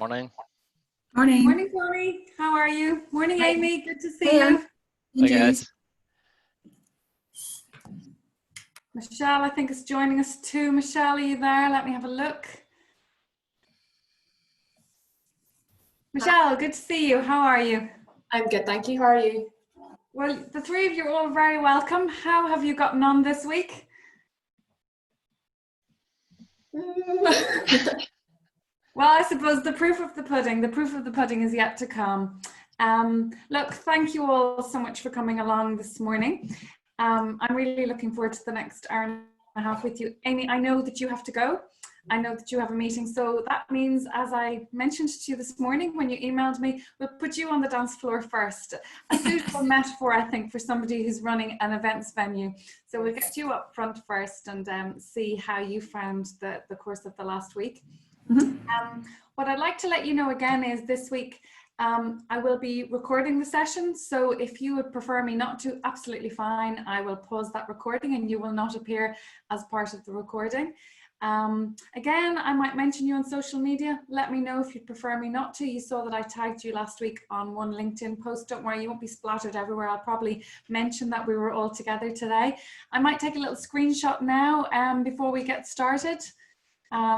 Morning. Morning. Morning, Tony. How are you? Morning, Hi. Amy. Good to see you. Hey guys. Michelle, I think, is joining us too. Michelle, are you there? Let me have a look. Michelle, good to see you. How are you? I'm good, thank you. How are you? Well, the three of you are all very welcome. How have you gotten on this week? Well, I suppose the proof of the pudding is yet to come. Look, thank you all so much for coming along this morning. I'm really looking forward to the next hour and a half with you. Amy, I know that you have to go. I know that you have a meeting. So that means, as I mentioned to you this morning when you emailed me, we'll put you on the dance floor first. A suitable metaphor, I think, for somebody who's running an events venue. So we'll get you up front first and see how you found the course of the last week. What I'd like to let you know again is this week I will be recording the session, so if you would prefer me not to, absolutely fine. I will pause that recording and you will not appear as part of the recording. Again, I might mention you on social media. Let me know if you'd prefer me not to. You saw that I tagged you last week on one LinkedIn post. Don't worry, you won't be splattered everywhere. I'll probably mention that we were all together today. I might take a little screenshot now before we get started.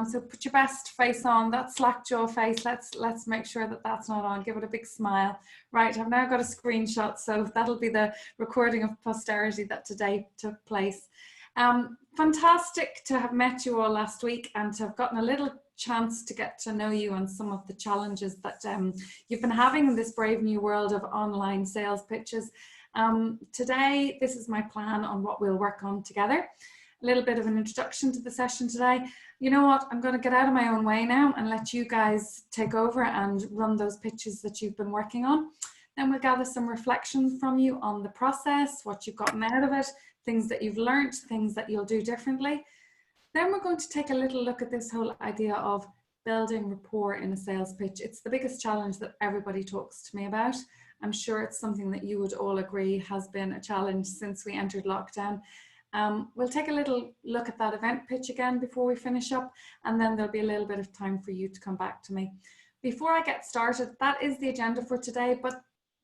So put your best face on, that slack jaw face. Let's make sure that that's not on. Give it a big smile. Right, I've now got a screenshot, so that'll be the recording of posterity that today took place. Fantastic to have met you all last week and to have gotten a little chance to get to know you and some of the challenges that you've been having in this brave new world of online sales pitches. Today, this is my plan on what we'll work on together. A little bit of an introduction to the session today. You know what, I'm going to get out of my own way now and let you guys take over and run those pitches that you've been working on. Then we'll gather some reflections from you on the process, what you've gotten out of it, things that you've learned, things that you'll do differently. Then we're going to take a little look at this whole idea of building rapport in a sales pitch. It's the biggest challenge that everybody talks to me about. I'm sure it's something that you would all agree has been a challenge since we entered lockdown. We'll take a little look at that event pitch again before we finish up, and then there'll be a little bit of time for you to come back to me. Before I get started, that is the agenda for today, but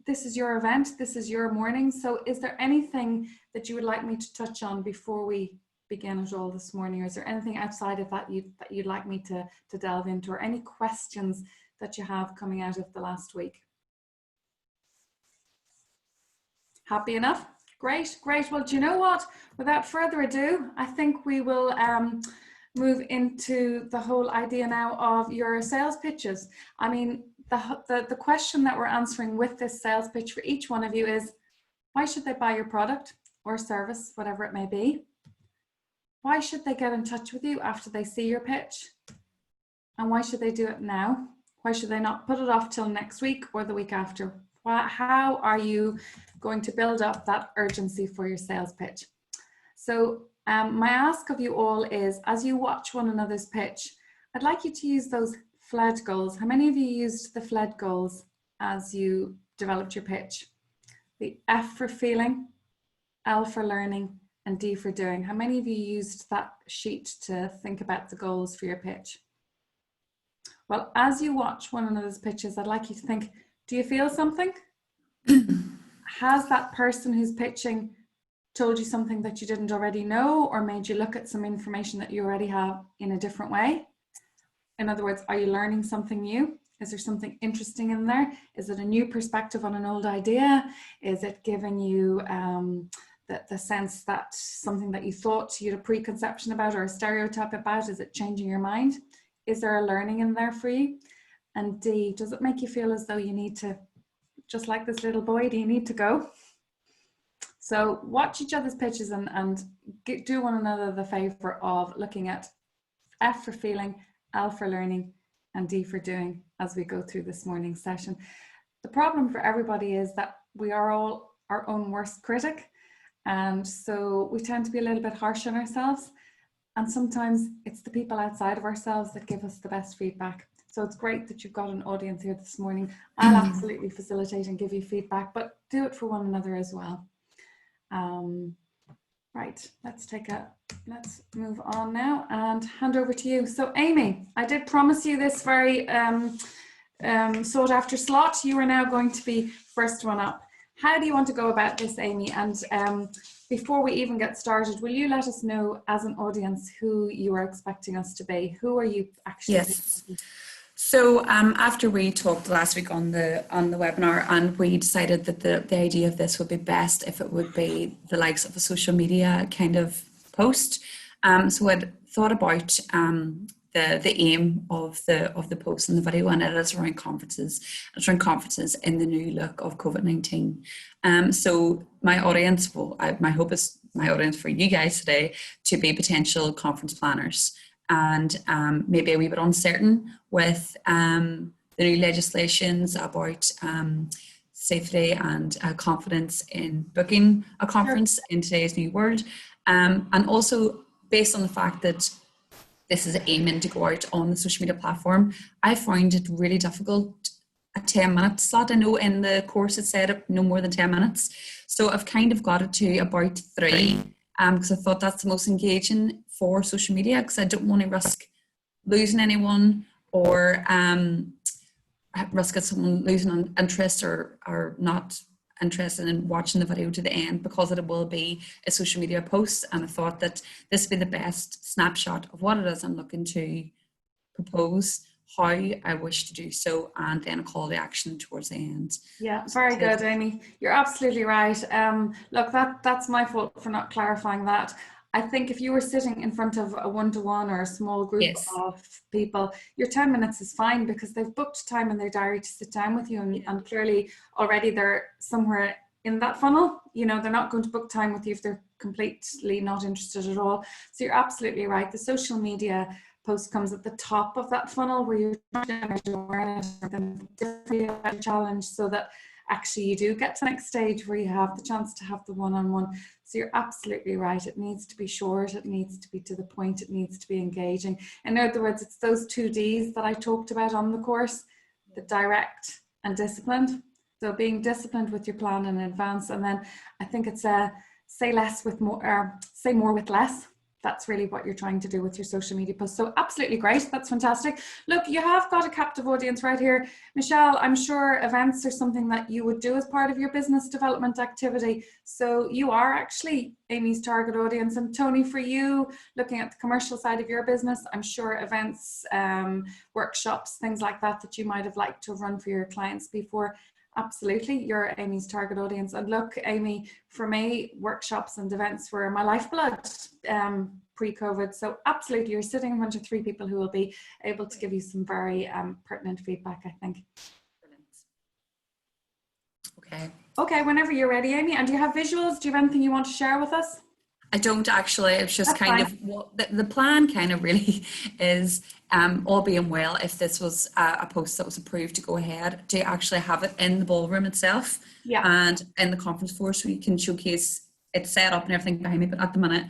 this is your event, this is your morning. So is there anything that you would like me to touch on before we begin at all this morning? Or is there anything outside of that you'd like me to delve into, or any questions that you have coming out of the last week? Happy enough? Great, great. Well, do you know what? Without further ado, I think we will move into the whole idea now of your sales pitches. I mean, the question that we're answering with this sales pitch for each one of you is, why should they buy your product or service, whatever it may be? Why should they get in touch with you after they see your pitch? And why should they do it now? Why should they not put it off till next week or the week after? How are you going to build up that urgency for your sales pitch? So my ask of you all is, as you watch one another's pitch, I'd like you to use those FLED goals. How many of you used the FLED goals as you developed your pitch? The F for feeling, L for learning, and D for doing. How many of you used that sheet to think about the goals for your pitch? Well, as you watch one another's pitches, I'd like you to think, do you feel something? Has that person who's pitching told you something that you didn't already know, or made you look at some information that you already have in a different way? In other words, are you learning something new? Is there something interesting in there? Is it a new perspective on an old idea? Is it giving you the sense that something that you thought you had a preconception about or a stereotype about, is it changing your mind? Is there a learning in there for you? And D, does it make you feel as though you need to, just like this little boy, do you need to go? So watch each other's pitches and do one another the favor of looking at F for feeling, L for learning, and D for doing as we go through this morning's session. The problem for everybody is that we are all our own worst critic. And so we tend to be a little bit harsh on ourselves. And sometimes it's the people outside of ourselves that give us the best feedback. So it's great that you've got an audience here this morning. I'll absolutely facilitate and give you feedback, but do it for one another as well. Right, let's move on now and hand over to you. So Amy, I did promise you this very sought after slot. You are now going to be first one up. How do you want to go about this, Amy? And before we even get started, will you let us know as an audience who you are expecting us to be? Who are you actually? Yes. So after we talked last week on the webinar, and we decided that the idea of this would be best if it would be the likes of a social media kind of post. So I'd thought about the aim of the post and the video, and it is around conferences. It's around conferences in the new look of COVID-19. So my audience, my hope is my audience for you guys today to be potential conference planners, and maybe a wee bit uncertain with the new legislations about safety and confidence in booking a conference in today's new world, and also based on the fact that this is aiming to go out on the social media platform. I found it really difficult. A 10-minute slot. I know in the course it said no more than 10 minutes. So I've kind of got it to about 3 because I thought that's the most engaging for social media, because I don't want to risk losing anyone or risk someone losing an interest or not interested in watching the video to the end, because it will be a social media post. And I thought that this would be the best snapshot of what it is I'm looking to propose, how I wish to do so, and then a call to action towards the end. Yeah, very good, Amy. You're absolutely right. Look, that's my fault for not clarifying that. I think if you were sitting in front of a one-to-one or a small group of people, your 10 minutes is fine, because they've booked time in their diary to sit down with you, and clearly already they're somewhere in that funnel. You know, they're not going to book time with you if they're completely not interested at all. So you're absolutely right. The social media post comes at the top of that funnel, where you're trying to generate awareness and a challenge, so that actually you do get to the next stage where you have the chance to have the one-on-one. So you're absolutely right. It needs to be short. It needs to be to the point. It needs to be engaging. In other words, it's those 2 Ds that I talked about on the course, the direct and disciplined. So being disciplined with your plan in advance. And then I think it's say less with more, or say more with less. That's really what you're trying to do with your social media posts. So absolutely great. That's fantastic. Look, you have got a captive audience right here. Michelle, I'm sure events are something that you would do as part of your business development activity. So you are actually Amy's target audience. And Tony, for you, looking at the commercial side of your business, I'm sure events, workshops, things like that you might have liked to run for your clients before. Absolutely, you're Amy's target audience. And look, Amy, for me, workshops and events were my lifeblood pre-COVID. So absolutely, you're sitting in front of 3 people who will be able to give you some very pertinent feedback, I think. Brilliant. Okay, whenever you're ready, Amy. And do you have visuals? Do you have anything you want to share with us? I don't actually. It's just That's kind fine. of what the plan kind of really is, all being well, if this was a post that was approved to go ahead, to actually have it in the ballroom itself and in the conference floor, so you can showcase it set up and everything behind me. But at the minute,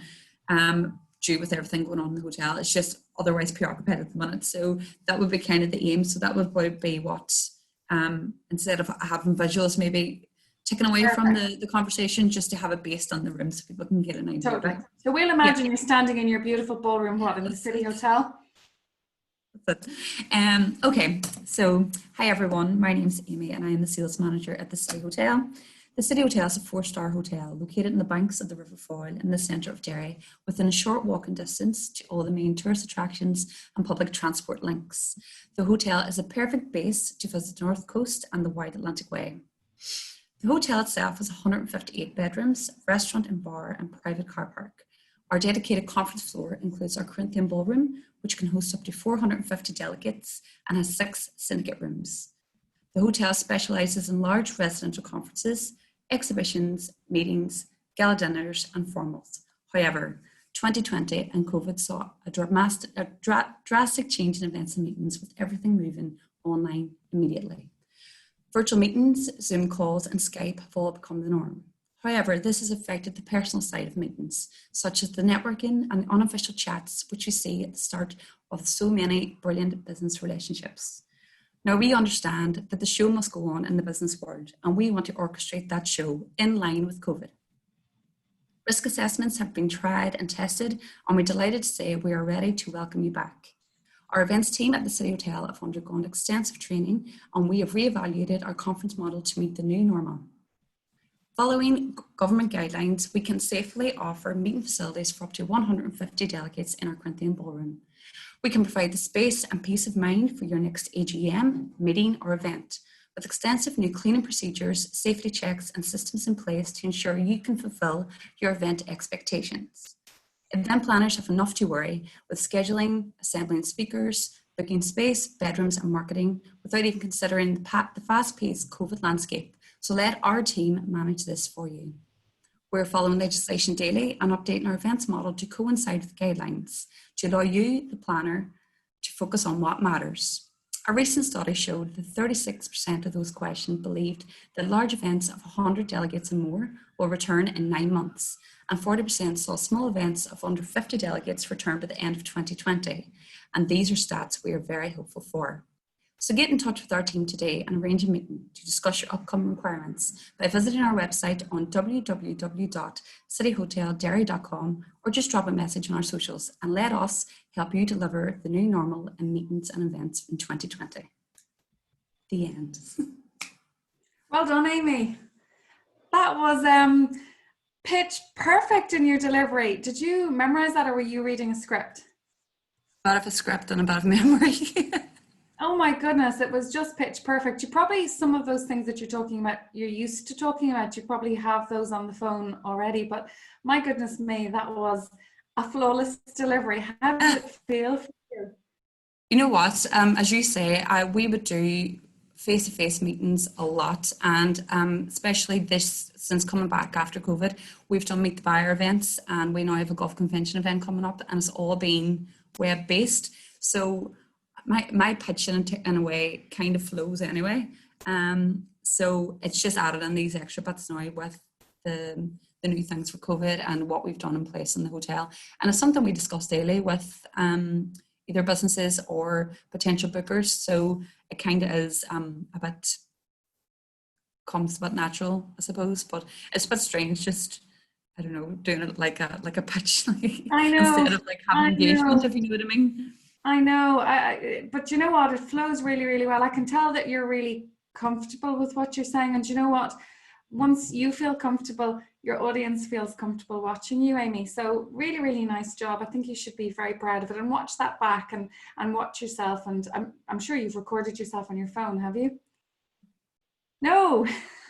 due with everything going on in the hotel, it's just otherwise preoccupied at the minute. So that would be kind of the aim. So that would be what, instead of having visuals, maybe taken away from the conversation, just to have it based on the room so people can get an idea. Totally. So we'll imagine you're standing in your beautiful ballroom, in the City Hotel? That's it. Okay, so hi everyone, my name is Amy and I am the sales manager at the City Hotel. The City Hotel is a 4-star hotel located in the banks of the River Foyle in the centre of Derry, within a short walking distance to all the main tourist attractions and public transport links. The hotel is a perfect base to visit the North Coast and the wide Atlantic Way. The hotel itself has 158 bedrooms, restaurant and bar, and private car park. Our dedicated conference floor includes our Corinthian ballroom, which can host up to 450 delegates and has 6 syndicate rooms. The hotel specialises in large residential conferences, exhibitions, meetings, gala dinners, and formals. However, 2020 and COVID saw a drastic change in events and meetings, with everything moving online immediately. Virtual meetings, Zoom calls, and Skype have all become the norm. However, this has affected the personal side of meetings, such as the networking and unofficial chats, which you see at the start of so many brilliant business relationships. Now, we understand that the show must go on in the business world, and we want to orchestrate that show in line with COVID. Risk assessments have been tried and tested, and we're delighted to say we are ready to welcome you back. Our events team at the City Hotel have undergone extensive training, and we have re-evaluated our conference model to meet the new normal. Following government guidelines, we can safely offer meeting facilities for up to 150 delegates in our Corinthian Ballroom. We can provide the space and peace of mind for your next AGM, meeting or event, with extensive new cleaning procedures, safety checks and systems in place to ensure you can fulfill your event expectations. Event planners have enough to worry with scheduling, assembling speakers, booking space, bedrooms and marketing without even considering the fast-paced COVID landscape. So let our team manage this for you. We're following legislation daily and updating our events model to coincide with guidelines to allow you, the planner, to focus on what matters. A recent study showed that 36% of those questioned believed that large events of 100 delegates and more will return in 9 months, and 40% saw small events of under 50 delegates return by the end of 2020. And these are stats we are very hopeful for. So get in touch with our team today and arrange a meeting to discuss your upcoming requirements by visiting our website on www.cityhotelderry.com or just drop a message on our socials and let us help you deliver the new normal in meetings and events in 2020. The end. Well done, Amy. That was pitch perfect in your delivery. Did you memorize that or were you reading a script? A bit of a script and a bit of memory. Oh my goodness, it was just pitch perfect. You probably, some of those things that you're talking about, you're used to talking about, you probably have those on the phone already, but my goodness me, that was a flawless delivery. How did it feel for you? You know what, as you say, we would do face-to-face meetings a lot, and especially this, since coming back after COVID, we've done Meet the Buyer events, and we now have a golf convention event coming up, and it's all been web-based. So my pitching in a way kind of flows anyway. So it's just added in these extra bits now with the new things for COVID and what we've done in place in the hotel. And it's something we discuss daily with either businesses or potential bookers. So it kind of is comes a bit natural, I suppose, but it's a bit strange just, I don't know, doing it like a pitch, I know, instead of like having engagement, if you know what I mean. I know, but you know what? It flows really, really well. I can tell that you're really comfortable with what you're saying. And you know what? Once you feel comfortable, your audience feels comfortable watching you, Amy. So really, really nice job. I think you should be very proud of it and watch that back and watch yourself. And I'm sure you've recorded yourself on your phone, have you? No.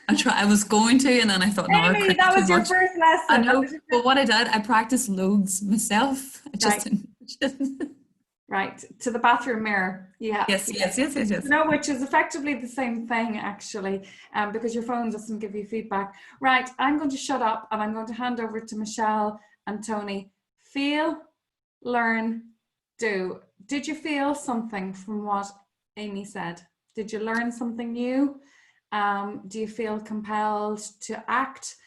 I was going to, and then I thought, no, Amy, that was your first lesson. I know, but what I did, I practiced loads myself. I just didn't. Right, to the bathroom mirror. Yeah. Yes. No, which is effectively the same thing actually, because your phone doesn't give you feedback. Right, I'm going to shut up and I'm going to hand over to Michelle and Tony. Feel, learn, do. Did you feel something from what Amy said? Did you learn something new? Do you feel compelled to act?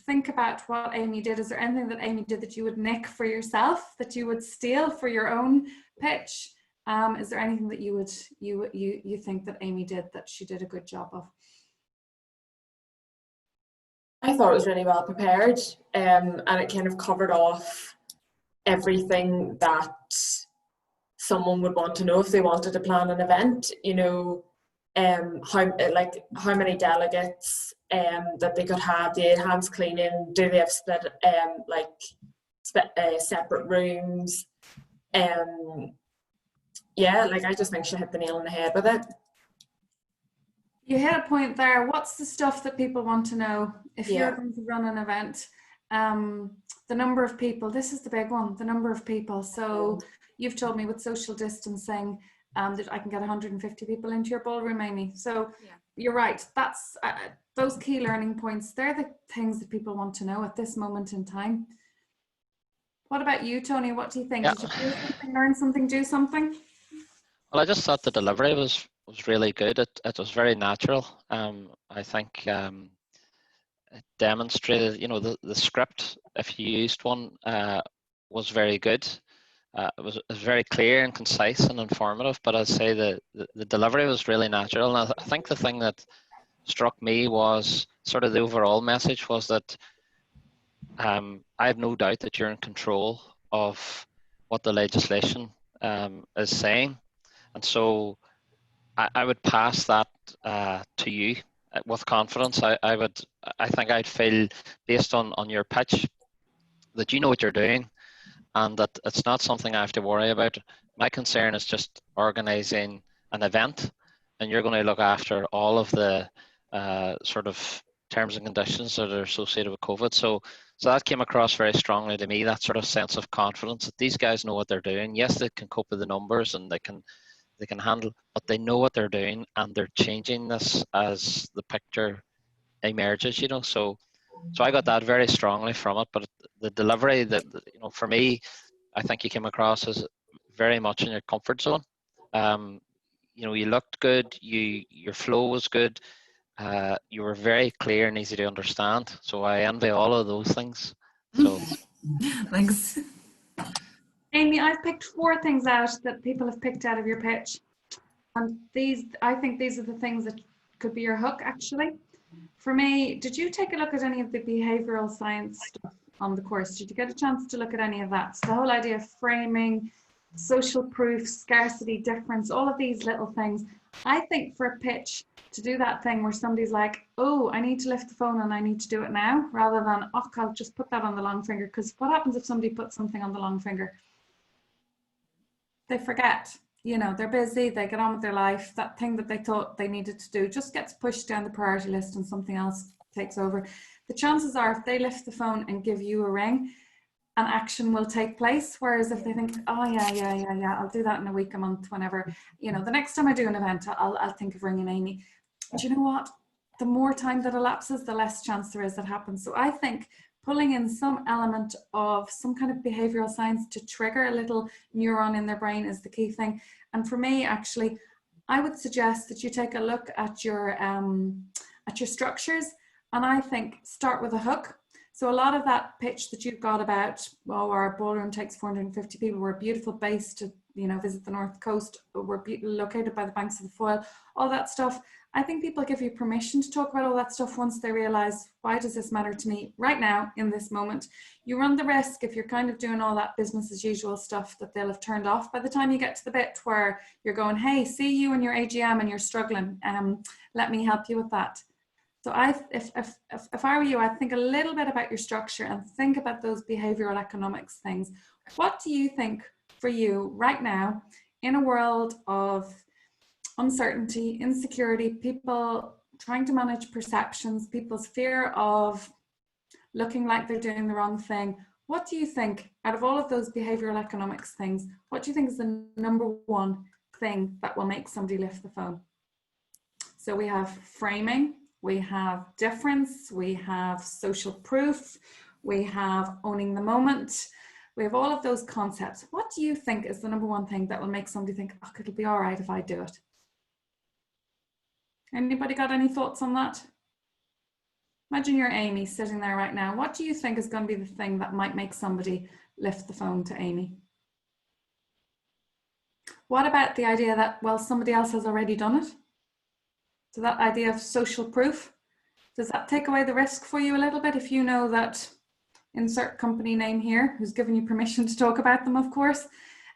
Think about what Amy did. Is there anything that Amy did that you would nick for yourself, that you would steal for your own pitch? Is there anything that you think that Amy did that she did a good job of? I thought it was really well prepared, and it kind of covered off everything that someone would want to know if they wanted to plan an event. You know, how many delegates that they could have, the enhanced cleaning, do they have split separate rooms? Yeah, I just think she hit the nail on the head with it. You hit a point there. What's the stuff that people want to know if you're going to run an event? The number of people, this is the big one, the number of people. So you've told me with social distancing that I can get 150 people into your ballroom, Amy. So you're right. That's those key learning points. They're the things that people want to know at this moment in time. What about you, Tony? What do you think? Did you feel something, learn something, do something? Well, I just thought the delivery was really good. It was very natural. I think it demonstrated, you know, the script, if you used one, was very good. It was very clear and concise and informative, but I'd say the delivery was really natural. And I think the thing that struck me was sort of the overall message was that I have no doubt that you're in control of what the legislation is saying. And so I would pass that to you with confidence. I think I'd feel, based on your pitch, that you know what you're doing and that it's not something I have to worry about. My concern is just organising an event, and you're going to look after all of the sort of terms and conditions that are associated with COVID. So that came across very strongly to me, that sort of sense of confidence that these guys know what they're doing. Yes, they can cope with the numbers and they can handle, but they know what they're doing and they're changing this as the picture emerges, you know. So I got that very strongly from it. But the delivery, that, you know, for me, I think you came across as very much in your comfort zone. You know, you looked good. Your flow was good. You were very clear and easy to understand. So I envy all of those things. So Thanks. Amy, I've picked 4 things out that people have picked out of your pitch. And I think these are the things that could be your hook, actually. For me, did you take a look at any of the behavioral science stuff on the course? Did you get a chance to look at any of that? So the whole idea of framing, social proof, scarcity, difference, all of these little things. I think for a pitch, to do that thing where somebody's like, oh, I need to lift the phone and I need to do it now, rather than, oh, I'll just put that on the long finger. Because what happens if somebody puts something on the long finger? They forget. You know, they're busy, they get on with their life. That thing that they thought they needed to do just gets pushed down the priority list and something else takes over. The chances are, if they lift the phone and give you a ring, an action will take place. Whereas if they think, oh yeah, I'll do that in a week, a month, whenever, you know, the next time I do an event, I'll think of ringing Amy. Do you know what? The more time that elapses, the less chance there is that happens. So I think pulling in some element of some kind of behavioral science to trigger a little neuron in their brain is the key thing. And for me, actually, I would suggest that you take a look at your structures, and I think start with a hook. So a lot of that pitch that you've got about, oh, our ballroom takes 450 people, we're a beautiful base to, you know, visit the North Coast, we're located by the banks of the Foyle, all that stuff. I think people give you permission to talk about all that stuff once they realize, why does this matter to me right now in this moment? You run the risk, if you're kind of doing all that business as usual stuff, that they'll have turned off by the time you get to the bit where you're going, hey, see you in your AGM and you're struggling. Let me help you with that. So if I were you, I'd think a little bit about your structure and think about those behavioral economics things. What do you think for you right now in a world of uncertainty, insecurity, people trying to manage perceptions, people's fear of looking like they're doing the wrong thing? What do you think, out of all of those behavioral economics things, what do you think is the number one thing that will make somebody lift the phone? So we have framing, we have difference, we have social proof, we have owning the moment. We have all of those concepts. What do you think is the number one thing that will make somebody think, oh, it'll be all right if I do it? Anybody got any thoughts on that? Imagine you're Amy sitting there right now. What do you think is going to be the thing that might make somebody lift the phone to Amy? What about the idea that, well, somebody else has already done it? So that idea of social proof, does that take away the risk for you a little bit if you know that, insert company name here, who's given you permission to talk about them, of course.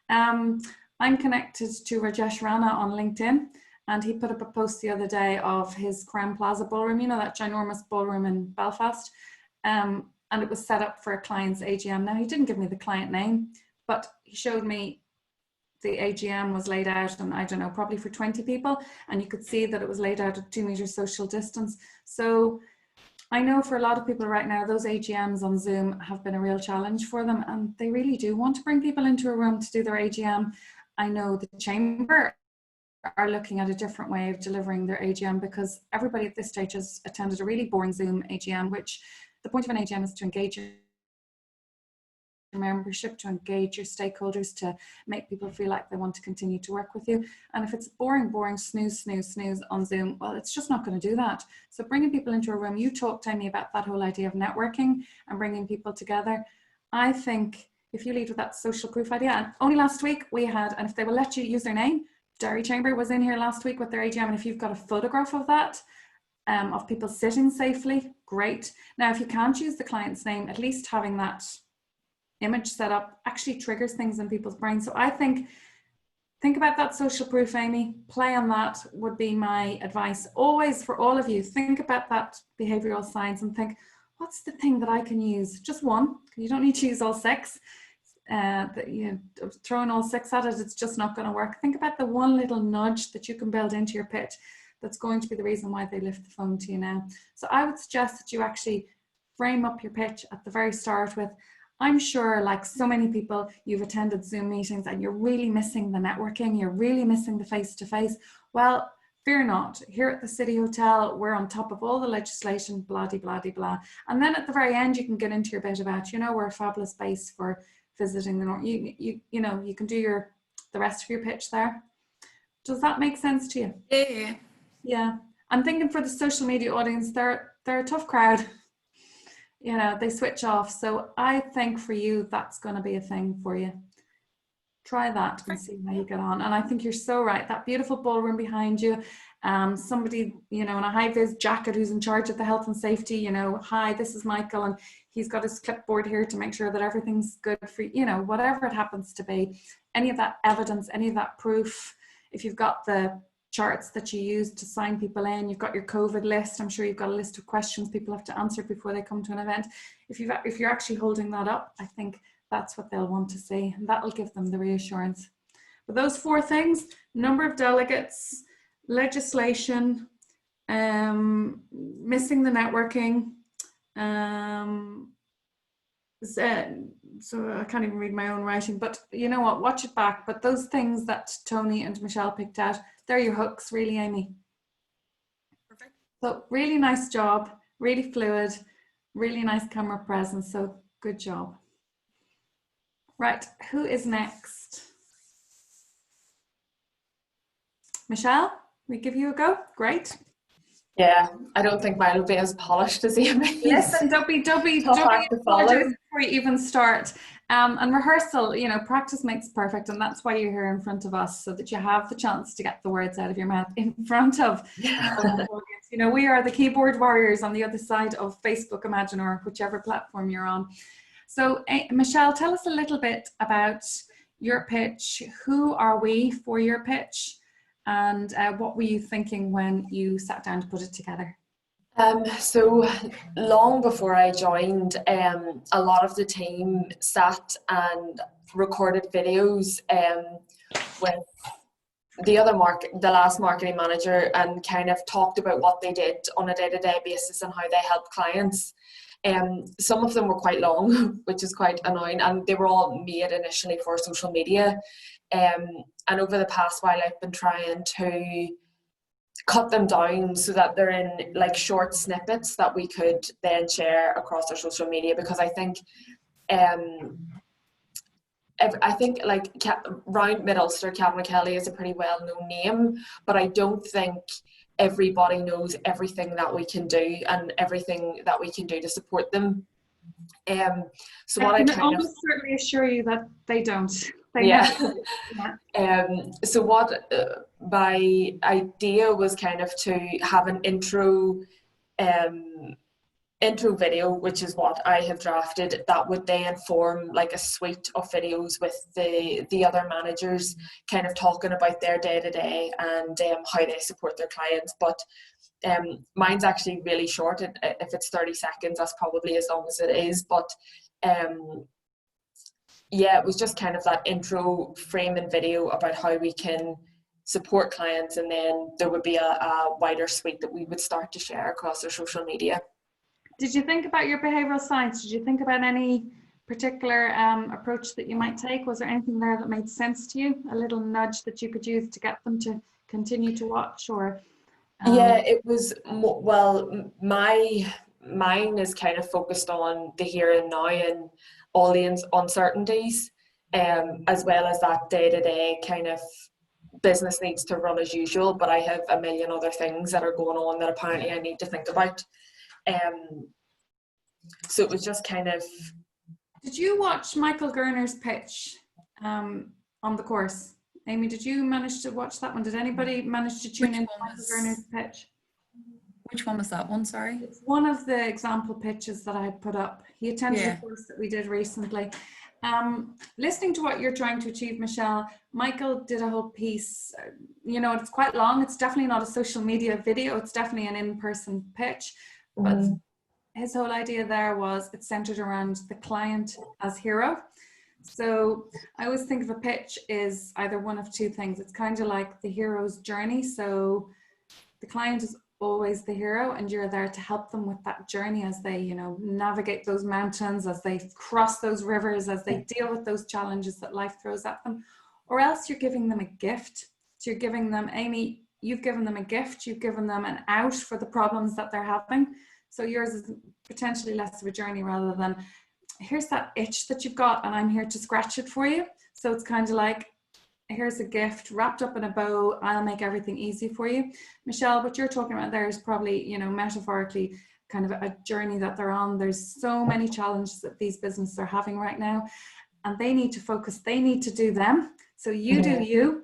I'm connected to Rajesh Rana on LinkedIn, and he put up a post the other day of his Crowne Plaza ballroom, you know, that ginormous ballroom in Belfast, and it was set up for a client's AGM. Now, he didn't give me the client name, but he showed me the AGM was laid out, and I don't know, probably for 20 people, and you could see that it was laid out at 2 meters social distance. So I know for a lot of people right now, those AGMs on Zoom have been a real challenge for them, and they really do want to bring people into a room to do their AGM. I know the Chamber are looking at a different way of delivering their AGM, because everybody at this stage has attended a really boring Zoom AGM, which the point of an AGM is to engage your membership, to engage your stakeholders, to make people feel like they want to continue to work with you. And if it's boring, snooze on Zoom, well, it's just not going to do that. So bringing people into a room, you talked to me about that whole idea of networking and bringing people together. I think if you lead with that social proof idea, and only last week we had, and if they will let you use their name, Derry Chamber was in here last week with their AGM, and if you've got a photograph of that, of people sitting safely, great. Now, if you can't use the client's name, at least having that image set up actually triggers things in people's brains. So I think think about that social proof, Amy. Play on that would be my advice. Always for all of you, think about that behavioral science and think, what's the thing that I can use? Just one. You don't need to use all 6. Throwing all 6 at it, it's just not going to work. Think about the one little nudge that you can build into your pitch that's going to be the reason why they lift the phone to you now. So I would suggest that you actually frame up your pitch at the very start with, I'm sure, like so many people, you've attended Zoom meetings and you're really missing the networking, you're really missing the face-to-face. Well, fear not. Here at the City Hotel, we're on top of all the legislation, blah, de, blah, de, blah. And then at the very end, you can get into your bit about, we're a fabulous base for visiting the North. You can do the rest of your pitch there. Does that make sense to you? Yeah. Yeah. I'm thinking for the social media audience, they're a tough crowd. They switch off. So I think for you, that's going to be a thing for you. Try that and see how you get on. And I think you're so right. That beautiful ballroom behind you, somebody, in a high-vis jacket who's in charge of the health and safety, hi, this is Michael, and he's got his clipboard here to make sure that everything's good for, whatever it happens to be. Any of that evidence, any of that proof, if you've got the charts that you use to sign people in, you've got your COVID list, I'm sure you've got a list of questions people have to answer before they come to an event. If you're actually holding that up, I think that's what they'll want to see, and that'll give them the reassurance. But those 4 things, number of delegates, legislation, missing the networking, so I can't even read my own writing, but you know what, watch it back. But those things that Tony and Michelle picked out, they're your hooks, really, Amy. Perfect. So really nice job, really fluid, really nice camera presence, so good job. Right, who is next? Michelle, we give you a go? Great. Yeah, I don't think mine will be as polished as Amy's. Listen, don't be Tough act to follow. before you even start. And rehearsal, practice makes perfect, and that's why you're here in front of us, so that you have the chance to get the words out of your mouth in front of the audience. We are the keyboard warriors on the other side of Facebook, Imagine, or whichever platform you're on. So, Michelle, tell us a little bit about your pitch. Who are we for your pitch? And what were you thinking when you sat down to put it together? So long before I joined, a lot of the team sat and recorded videos with the last marketing manager, and kind of talked about what they did on a day-to-day basis and how they helped clients. Some of them were quite long, which is quite annoying, and they were all made initially for social media. And over the past while, I've been trying to cut them down so that they're in like short snippets that we could then share across our social media, because I think like round Mid-Ulster, Cavan Kelly is a pretty well-known name, but I don't think everybody knows everything that we can do and everything that we can do to support them. So what I can almost certainly assure you that they don't. So what my idea was kind of to have an intro video, which is what I have drafted, that would then form like a suite of videos with the other managers kind of talking about their day-to-day and how they support their clients. But mine's actually really short. If it's 30 seconds, that's probably as long as it is. But yeah, it was just kind of that intro frame and video about how we can support clients, and then there would be a wider suite that we would start to share across our social media. Did you think about your behavioural science? Did you think about any particular approach that you might take? Was there anything there that made sense to you? A little nudge that you could use to get them to continue to watch? Or yeah, it was, well, mine is kind of focused on the here and now and all the uncertainties, as well as that day-to-day kind of business needs to run as usual, but I have a million other things that are going on that apparently I need to think about. So it was just kind of... Did you watch Michael Gerner's pitch on the course? Amy, did you manage to watch that one? Did anybody manage to tune in to Michael Gerner's pitch? Which one was that one, sorry? It's one of the example pitches that I put up. He attended the course that we did recently. Listening to what you're trying to achieve, Michelle, Michael did a whole piece, it's quite long. It's definitely not a social media video. It's definitely an in-person pitch. But his whole idea there was it's centered around the client as hero. So I always think of a pitch is either one of two things. It's kind of like the hero's journey. So the client is always the hero, and you're there to help them with that journey as they, navigate those mountains, as they cross those rivers, as they deal with those challenges that life throws at them. Or else you're giving them a gift. So you're giving them, Amy, you've given them a gift, you've given them an out for the problems that they're having. So yours is potentially less of a journey rather than, here's that itch that you've got and I'm here to scratch it for you. So it's kind of like, here's a gift wrapped up in a bow, I'll make everything easy for you. Michelle, what you're talking about there is probably, metaphorically kind of a journey that they're on. There's so many challenges that these businesses are having right now, and they need to focus, they need to do them. So you do you,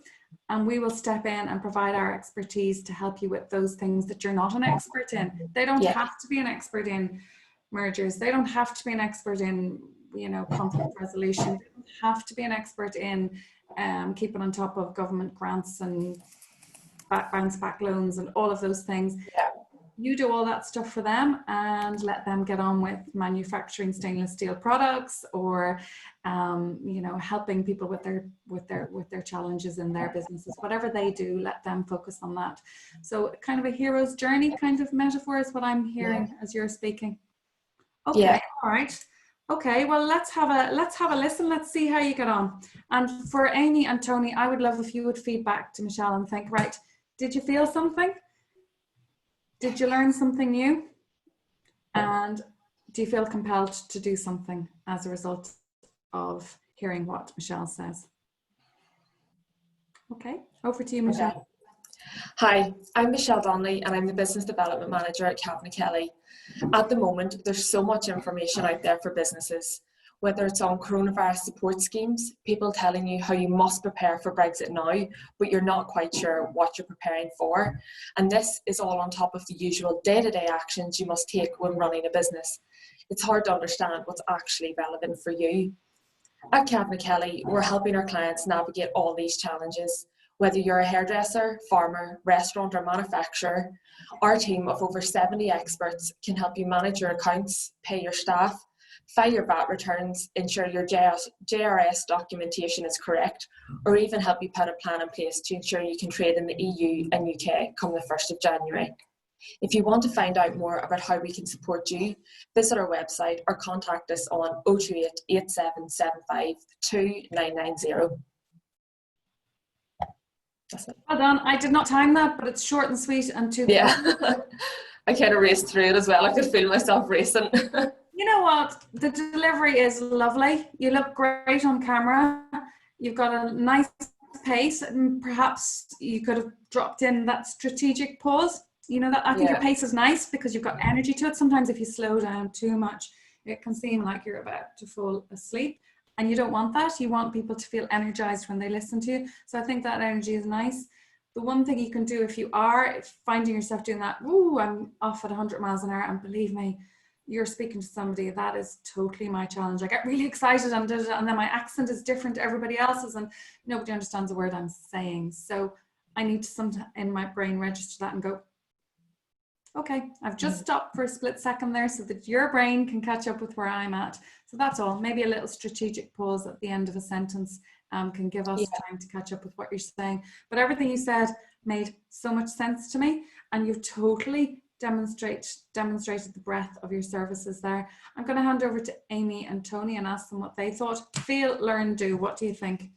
and we will step in and provide our expertise to help you with those things that you're not an expert in. They don't have to be an expert in mergers. They don't have to be an expert in, conflict resolution. They don't have to be an expert in keeping on top of government grants and bounce back loans and all of those things. Yeah. You do all that stuff for them and let them get on with manufacturing stainless steel products, or helping people with their challenges in their businesses. Whatever they do, let them focus on that. So kind of a hero's journey kind of metaphor is what I'm hearing as you're speaking. Okay, all right. Okay, well, let's have a listen. Let's see how you get on. And for Amy and Tony, I would love if you would feed back to Michelle and think, right, did you feel something? Did you learn something new? And do you feel compelled to do something as a result of hearing what Michelle says? Okay, over to you, Michelle. Okay. Hi, I'm Michelle Donnelly and I'm the Business Development Manager at Kavanagh Kelly. At the moment, there's so much information out there for businesses, whether it's on coronavirus support schemes, people telling you how you must prepare for Brexit now, but you're not quite sure what you're preparing for. And this is all on top of the usual day-to-day actions you must take when running a business. It's hard to understand what's actually relevant for you. At Kavanagh Kelly, we're helping our clients navigate all these challenges. Whether you're a hairdresser, farmer, restaurant or manufacturer, our team of over 70 experts can help you manage your accounts, pay your staff, file your VAT returns, ensure your JRS documentation is correct, or even help you put a plan in place to ensure you can trade in the EU and UK come the 1st of January. If you want to find out more about how we can support you, visit our website or contact us on 028 8775 2990. That's it. Well done. I did not time that, but it's short and sweet and to the point. I kind of raced through it as well. I could feel myself racing. You know what? The delivery is lovely. You look great on camera. You've got a nice pace, and perhaps you could have dropped in that strategic pause. That I think your pace is nice because you've got energy to it. Sometimes if you slow down too much, it can seem like you're about to fall asleep. And you don't want that. You want people to feel energized when they listen to you. So I think that energy is nice. The one thing you can do if you are finding yourself doing that, ooh, I'm off at 100 miles an hour, and believe me, you're speaking to somebody, that is totally my challenge. I get really excited and then my accent is different to everybody else's and nobody understands a word I'm saying. So I need to sometimes in my brain register that and go, okay, I've just stopped for a split second there so that your brain can catch up with where I'm at. So that's all. Maybe a little strategic pause at the end of a sentence can give us time to catch up with what you're saying. But everything you said made so much sense to me, and you've totally demonstrated the breadth of your services there. I'm going to hand over to Amy and Tony and ask them what they thought. Feel, learn, do. What do you think?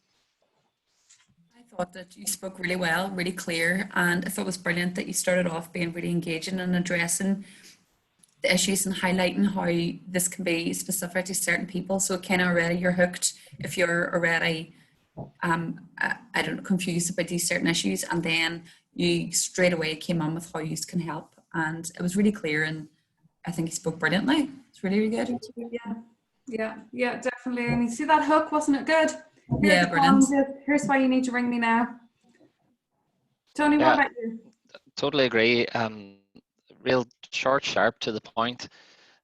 I thought that you spoke really well, really clear, and I thought it was brilliant that you started off being really engaging and addressing the issues and highlighting how this can be specific to certain people. So kind of already you're hooked if you're already confused about these certain issues, and then you straight away came on with how you can help, and it was really clear, and I think you spoke brilliantly. It's really, really good. Yeah, definitely. And you see that hook, wasn't it good? Yeah, brilliant. Here's why you need to ring me now. Tony, what about you? Totally agree. Real short, sharp, to the point.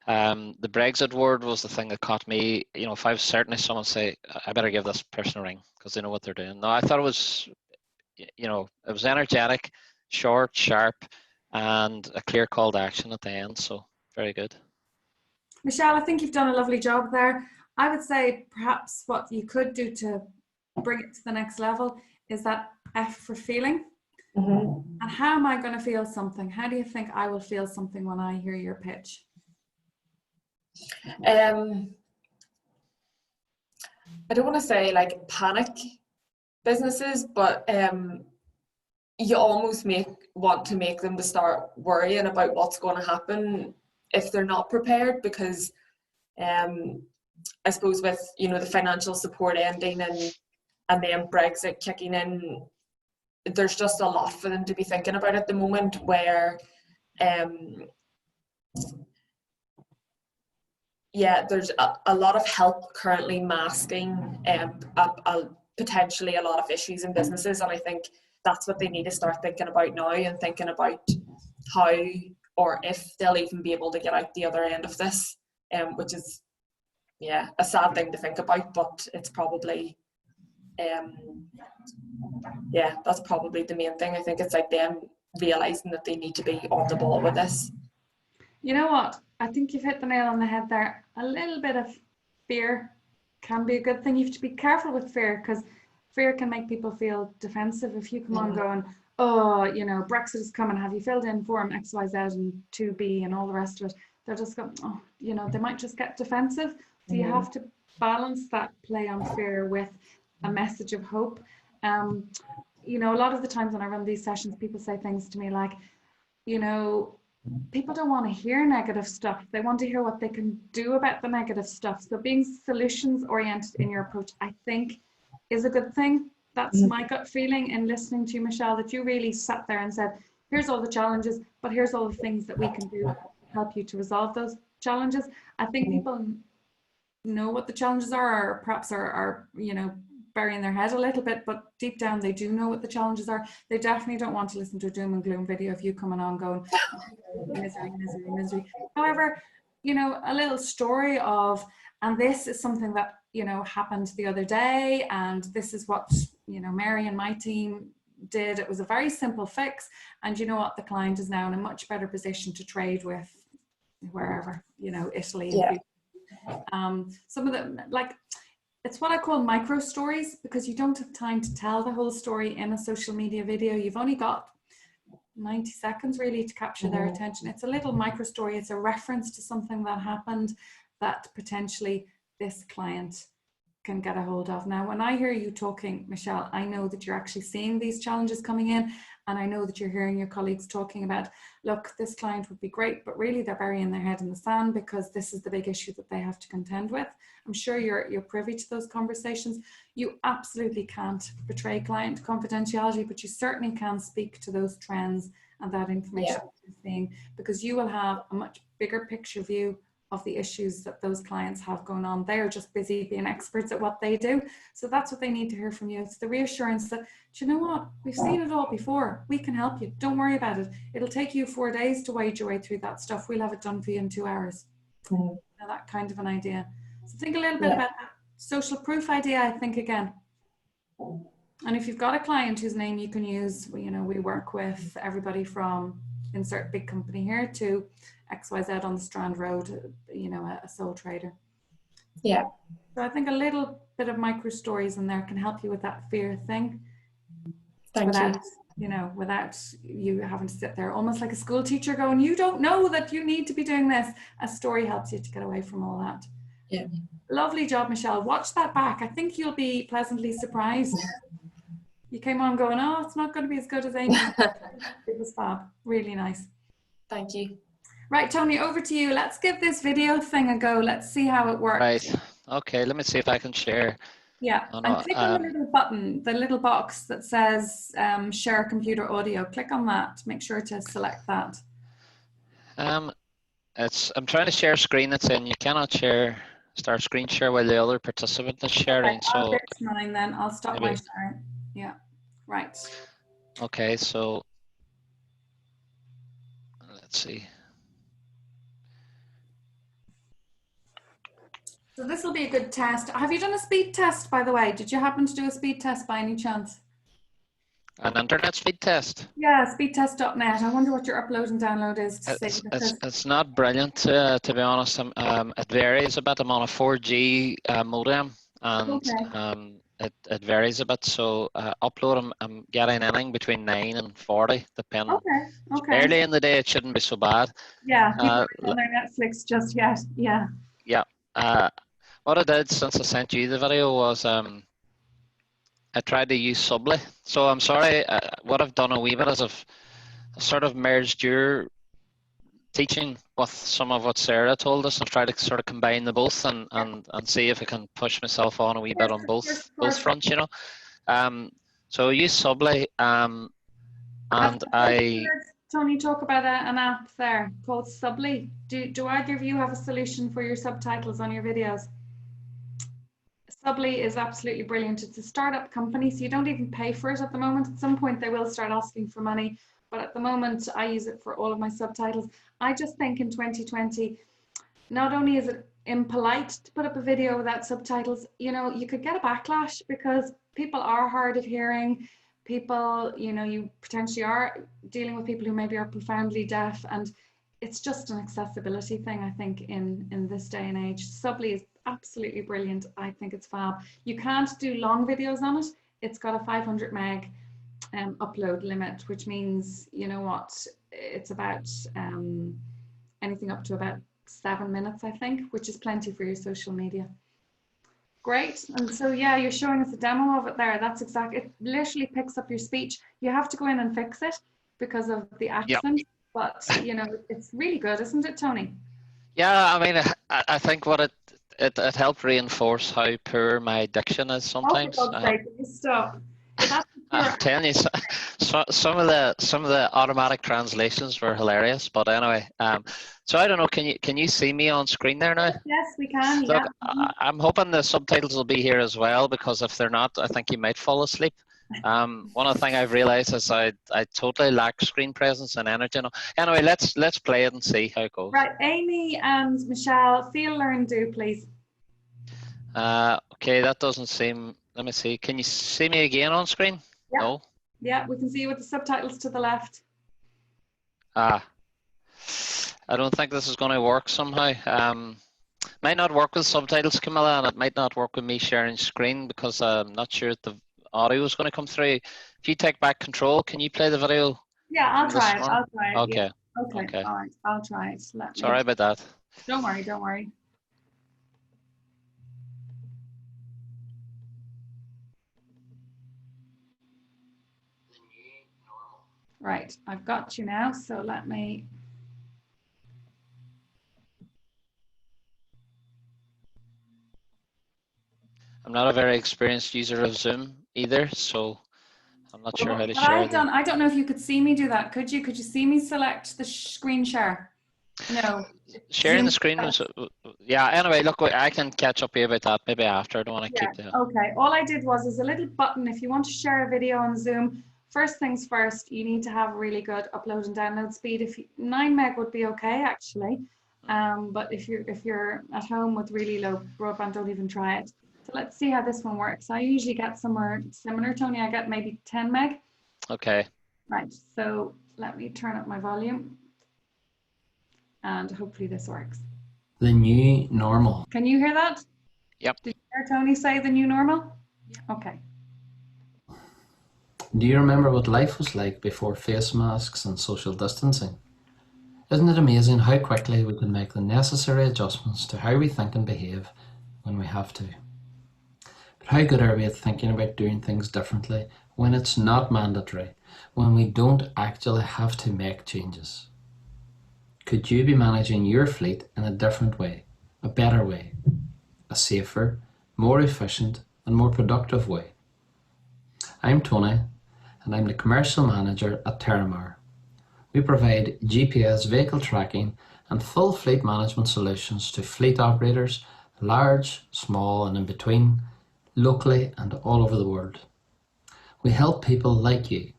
The Brexit word was the thing that caught me. You know, if I was certainly someone say, I better give this person a ring because they know what they're doing. No, I thought it was, you know, it was energetic, short, sharp, and a clear call to action at the end. So very good. Michelle, I think you've done a lovely job there. I would say perhaps what you could do to bring it to the next level is that F for feeling. Mm-hmm. And how am I going to feel something? How do you think I will feel something when I hear your pitch? I don't want to say like panic businesses, but you almost want to make them to start worrying about what's going to happen if they're not prepared, because I suppose with, you know, the financial support ending and then Brexit kicking in, there's just a lot for them to be thinking about at the moment, where there's a lot of help currently masking potentially a lot of issues in businesses, and I think that's what they need to start thinking about now, and thinking about how or if they'll even be able to get out the other end of this, which is a sad thing to think about, but it's probably that's probably the main thing. I think it's like them realizing that they need to be on the ball with this. You know what? I think you've hit the nail on the head there. A little bit of fear can be a good thing. You have to be careful with fear, because fear can make people feel defensive. If you come on going, oh, you know, Brexit is coming, have you filled in form X, Y, Z and 2B and all the rest of it? They're just going, oh, you know, they might just get defensive. So you have to balance that play on fear with a message of hope. You know, a lot of the times when I run these sessions, people say things to me like, you know, people don't want to hear negative stuff. They want to hear what they can do about the negative stuff. So being solutions oriented in your approach, I think, is a good thing. That's my gut feeling in listening to you, Michelle, that you really sat there and said, here's all the challenges, but here's all the things that we can do to help you to resolve those challenges. I think people know what the challenges are, or perhaps are you know, burying their head a little bit, but deep down they do know what the challenges are. They definitely don't want to listen to a doom and gloom video of you coming on going misery, misery, misery. However, you know, a little story of, and this is something that, you know, happened the other day, and this is what, you know, Mary and my team did. It was a very simple fix, and you know what, the client is now in a much better position to trade with wherever, you know, Italy. Some of them, like, it's what I call micro stories, because you don't have time to tell the whole story in a social media video. You've only got 90 seconds really to capture their attention. It's a little micro story. It's a reference to something that happened that potentially this client can get a hold of. Now, when I hear you talking, Michelle, I know that you're actually seeing these challenges coming in, and I know that you're hearing your colleagues talking about, look, this client would be great, but really they're burying their head in the sand because this is the big issue that they have to contend with. I'm sure you're privy to those conversations. You absolutely can't betray client confidentiality, but you certainly can speak to those trends and that information you're seeing, because you will have a much bigger picture view of the issues that those clients have going on. They're just busy being experts at what they do. So that's what they need to hear from you. It's the reassurance that, do you know what? We've seen it all before. We can help you. Don't worry about it. It'll take you 4 days to wade your way through that stuff. We'll have it done for you in 2 hours. Now, that kind of an idea. So think a little bit about that social proof idea, I think, again. And if you've got a client whose name you can use, you know, we work with everybody from insert big company here to XYZ on the Strand Road, you know, a sole trader. Yeah. So I think a little bit of micro stories in there can help you with that fear thing. Without you having to sit there almost like a school teacher going, you don't know that you need to be doing this. A story helps you to get away from all that. Yeah. Lovely job, Michelle. Watch that back. I think you'll be pleasantly surprised. You came on going, oh, it's not going to be as good as Amy. It was fab. Really nice. Thank you. Right, Tony, over to you. Let's give this video thing a go. Let's see how it works. Right. Okay, let me see if I can share. Yeah, and click on the little button, the little box that says share computer audio. Click on that. Make sure to select that. I'm trying to share screen. It's saying you cannot start screen share while the other participant is sharing. Okay, I'll fix mine then. I'll stop my sharing. Yeah, right. Okay, so let's see. So this will be a good test. Have you done a speed test, by the way? Did you happen to do a speed test by any chance? An internet speed test. Yeah, speedtest.net. I wonder what your upload and download is to see. It's not brilliant, to be honest. It varies a bit. I'm on a 4G modem, and it varies a bit. So upload, I'm getting anything between 9 and 40, depending. Okay. Early in the day, it shouldn't be so bad. Yeah, people aren't on their Netflix just yet. Yeah. Yeah. What I did since I sent you the video was I tried to use Subly. So I'm sorry, what I've done a wee bit is I've sort of merged your teaching with some of what Sarah told us. I've tried to sort of combine the both and see if I can push myself on a wee bit on both fronts, you know. So I use Subly, and I... Tony, talk about an app there called Subly. Do either of you have a solution for your subtitles on your videos? Subly is absolutely brilliant. It's a startup company, so you don't even pay for it at the moment. At some point, they will start asking for money, but at the moment, I use it for all of my subtitles. I just think in 2020, not only is it impolite to put up a video without subtitles, you know, you could get a backlash because people are hard of hearing. People, you know, you potentially are dealing with people who maybe are profoundly deaf, and it's just an accessibility thing, I think, in this day and age. Subly is absolutely brilliant. I think it's fab. You can't do long videos on it. It's got a 500 meg upload limit, which means, you know what, it's about anything up to about 7 minutes, I think, which is plenty for your social media. Great. And so, yeah, you're showing us a demo of it there. That's exactly, it literally picks up your speech. You have to go in and fix it because of the accent, but, you know, it's really good, isn't it, Tony? Yeah, I mean, I think what it helped reinforce how poor my diction is sometimes. Oh, for God's sake, stop. I'm telling you, some of the automatic translations were hilarious. But anyway, so I don't know. Can you see me on screen there now? Yes, we can. Look, Yeah. I'm hoping the subtitles will be here as well, because if they're not, I think you might fall asleep. One of the things I've realised is I totally lack screen presence and energy. Anyway, let's play it and see how it goes. Right, Amy and Michelle, feel, learn, do, please. Okay, that doesn't seem. Let me see. Can you see me again on screen? Yeah. No. Yeah, we can see you with the subtitles to the left. I don't think this is going to work somehow. Might not work with subtitles, Camilla, and it might not work with me sharing screen because I'm not sure if the audio is going to come through. If you take back control, can you play the video? Yeah, I'll try it. Okay. Yeah. Okay. All right, I'll try it. Sorry about that. Don't worry. Right, I've got you now, so let me. I'm not a very experienced user of Zoom either, so I'm not sure how to share. I don't know if you could see me do that. Could you see me select the screen share? No. Sharing Zoom the screen was, yeah, anyway, look, I can catch up here about that maybe after. I don't want to keep that. Okay, all I did was there's a little button if you want to share a video on Zoom. First things first, you need to have really good upload and download speed. 9 meg would be okay actually, but if you're at home with really low broadband, don't even try it. So let's see how this one works. I usually get somewhere similar, Tony. I get maybe 10 meg. Okay. Right, so let me turn up my volume and hopefully this works. The new normal. Can you hear that? Yep. Did you hear Tony say the new normal? Yeah. Okay. Do you remember what life was like before face masks and social distancing? Isn't it amazing how quickly we can make the necessary adjustments to how we think and behave when we have to? But how good are we at thinking about doing things differently when it's not mandatory, when we don't actually have to make changes? Could you be managing your fleet in a different way, a better way, a safer, more efficient and more productive way? I'm Tony, and I'm the Commercial Manager at Terramar. We provide GPS vehicle tracking and full fleet management solutions to fleet operators, large, small and in between, locally and all over the world. We help people like you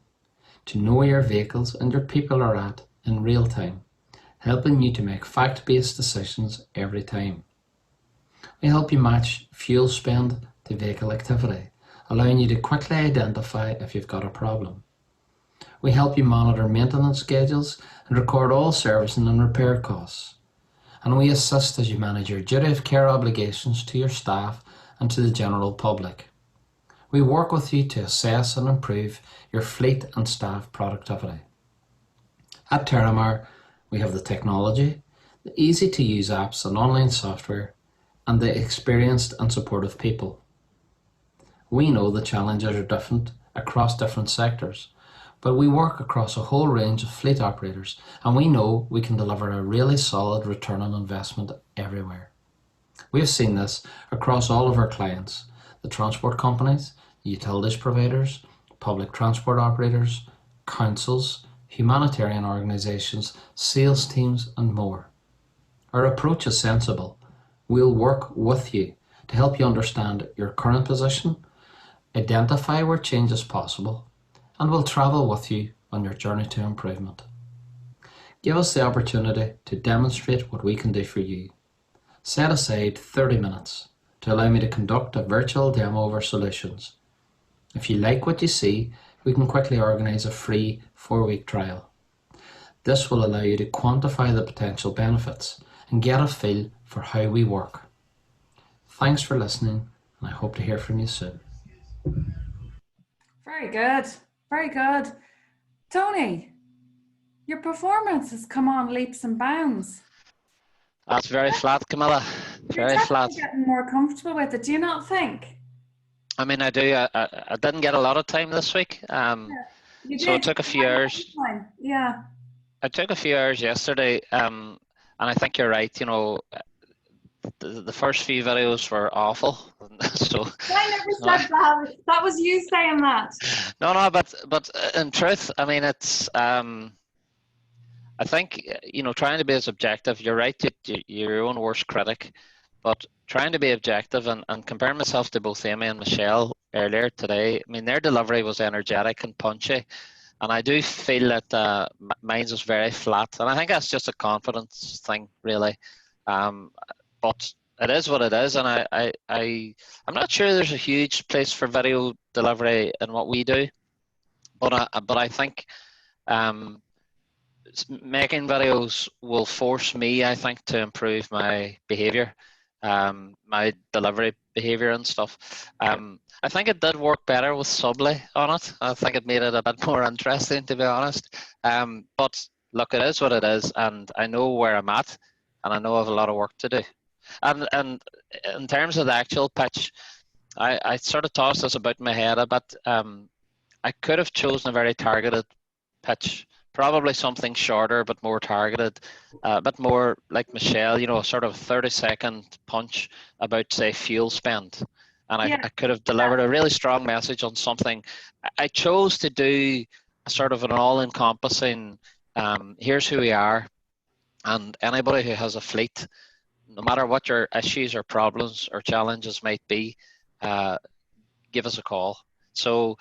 to know where your vehicles and your people are at in real time, helping you to make fact-based decisions every time. We help you match fuel spend to vehicle activity, allowing you to quickly identify if you've got a problem. We help you monitor maintenance schedules and record all servicing and repair costs. And we assist as you manage your duty of care obligations to your staff and to the general public. We work with you to assess and improve your fleet and staff productivity. At Terramar, we have the technology, the easy-to-use apps and online software, and the experienced and supportive people. We know the challenges are different across different sectors, but we work across a whole range of fleet operators, and we know we can deliver a really solid return on investment everywhere. We have seen this across all of our clients, the transport companies, the utilities providers, public transport operators, councils, humanitarian organisations, sales teams and more. Our approach is sensible. We'll work with you to help you understand your current position, identify where change is possible, and we'll travel with you on your journey to improvement. Give us the opportunity to demonstrate what we can do for you. Set aside 30 minutes to allow me to conduct a virtual demo of our solutions. If you like what you see, we can quickly organise a free 4-week trial. This will allow you to quantify the potential benefits and get a feel for how we work. Thanks for listening, and I hope to hear from you soon. Very good. Very good. Tony, your performance has come on leaps and bounds. That's very flat, Camilla. Very You're flat. definitely getting more comfortable with it, do you not think? I mean, I do. I didn't get a lot of time this week. You So it did. took a few hours. Yeah. I took a few hours yesterday, and I think you're right. You know, the first few videos were awful. So I never said that. That was you saying that. no, but in truth, I mean, it's. I think, you know, trying to be as objective. You're right. You're your own worst critic, but trying to be objective and comparing myself to both Amy and Michelle earlier today. I mean, their delivery was energetic and punchy, and I do feel that mine was very flat, and I think that's just a confidence thing, really. But it is what it is, and I'm not sure there's a huge place for video delivery in what we do, but I think making videos will force me, I think, to improve my behaviour, my delivery behaviour and stuff. I think it did work better with Subly on it. I think it made it a bit more interesting, to be honest. But look, it is what it is, and I know where I'm at, and I know I have a lot of work to do. And in terms of the actual pitch, I sort of tossed this about in my head a bit. I could have chosen a very targeted pitch, probably something shorter but more targeted, a bit more like Michelle, you know, sort of 30-second punch about, say, fuel spend. And I could have delivered a really strong message on something. I chose to do a sort of an all-encompassing, here's who we are, and anybody who has a fleet, no matter what your issues or problems or challenges might be, give us a call. So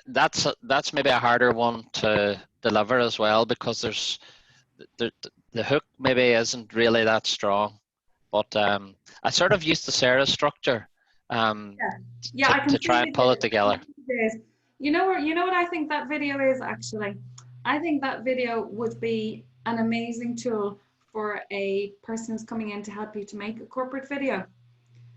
that's maybe a harder one to deliver as well, because there's the hook maybe isn't really that strong. But I sort of used the Sarah structure to try and pull it together. You know what I think that video is actually? I think that video would be an amazing tool for a person who's coming in to help you to make a corporate video.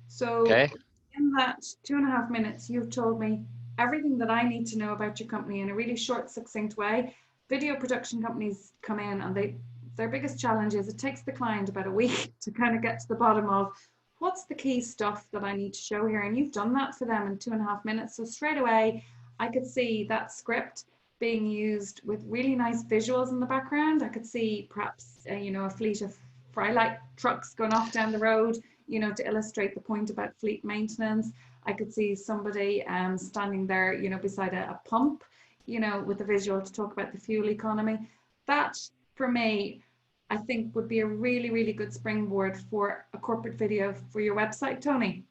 So in that 2.5 minutes, you've told me everything that I need to know about your company in a really short, succinct way. Video production companies come in and their biggest challenge is it takes the client about a week to kind of get to the bottom of what's the key stuff that I need to show here. And you've done that for them in 2.5 minutes. So straight away, I could see that script being used with really nice visuals in the background. I could see perhaps, a fleet of Frylight trucks going off down the road, to illustrate the point about fleet maintenance. I could see somebody standing there, beside a pump, with a visual to talk about the fuel economy. That, for me, I think would be a really, really good springboard for a corporate video for your website, Tony.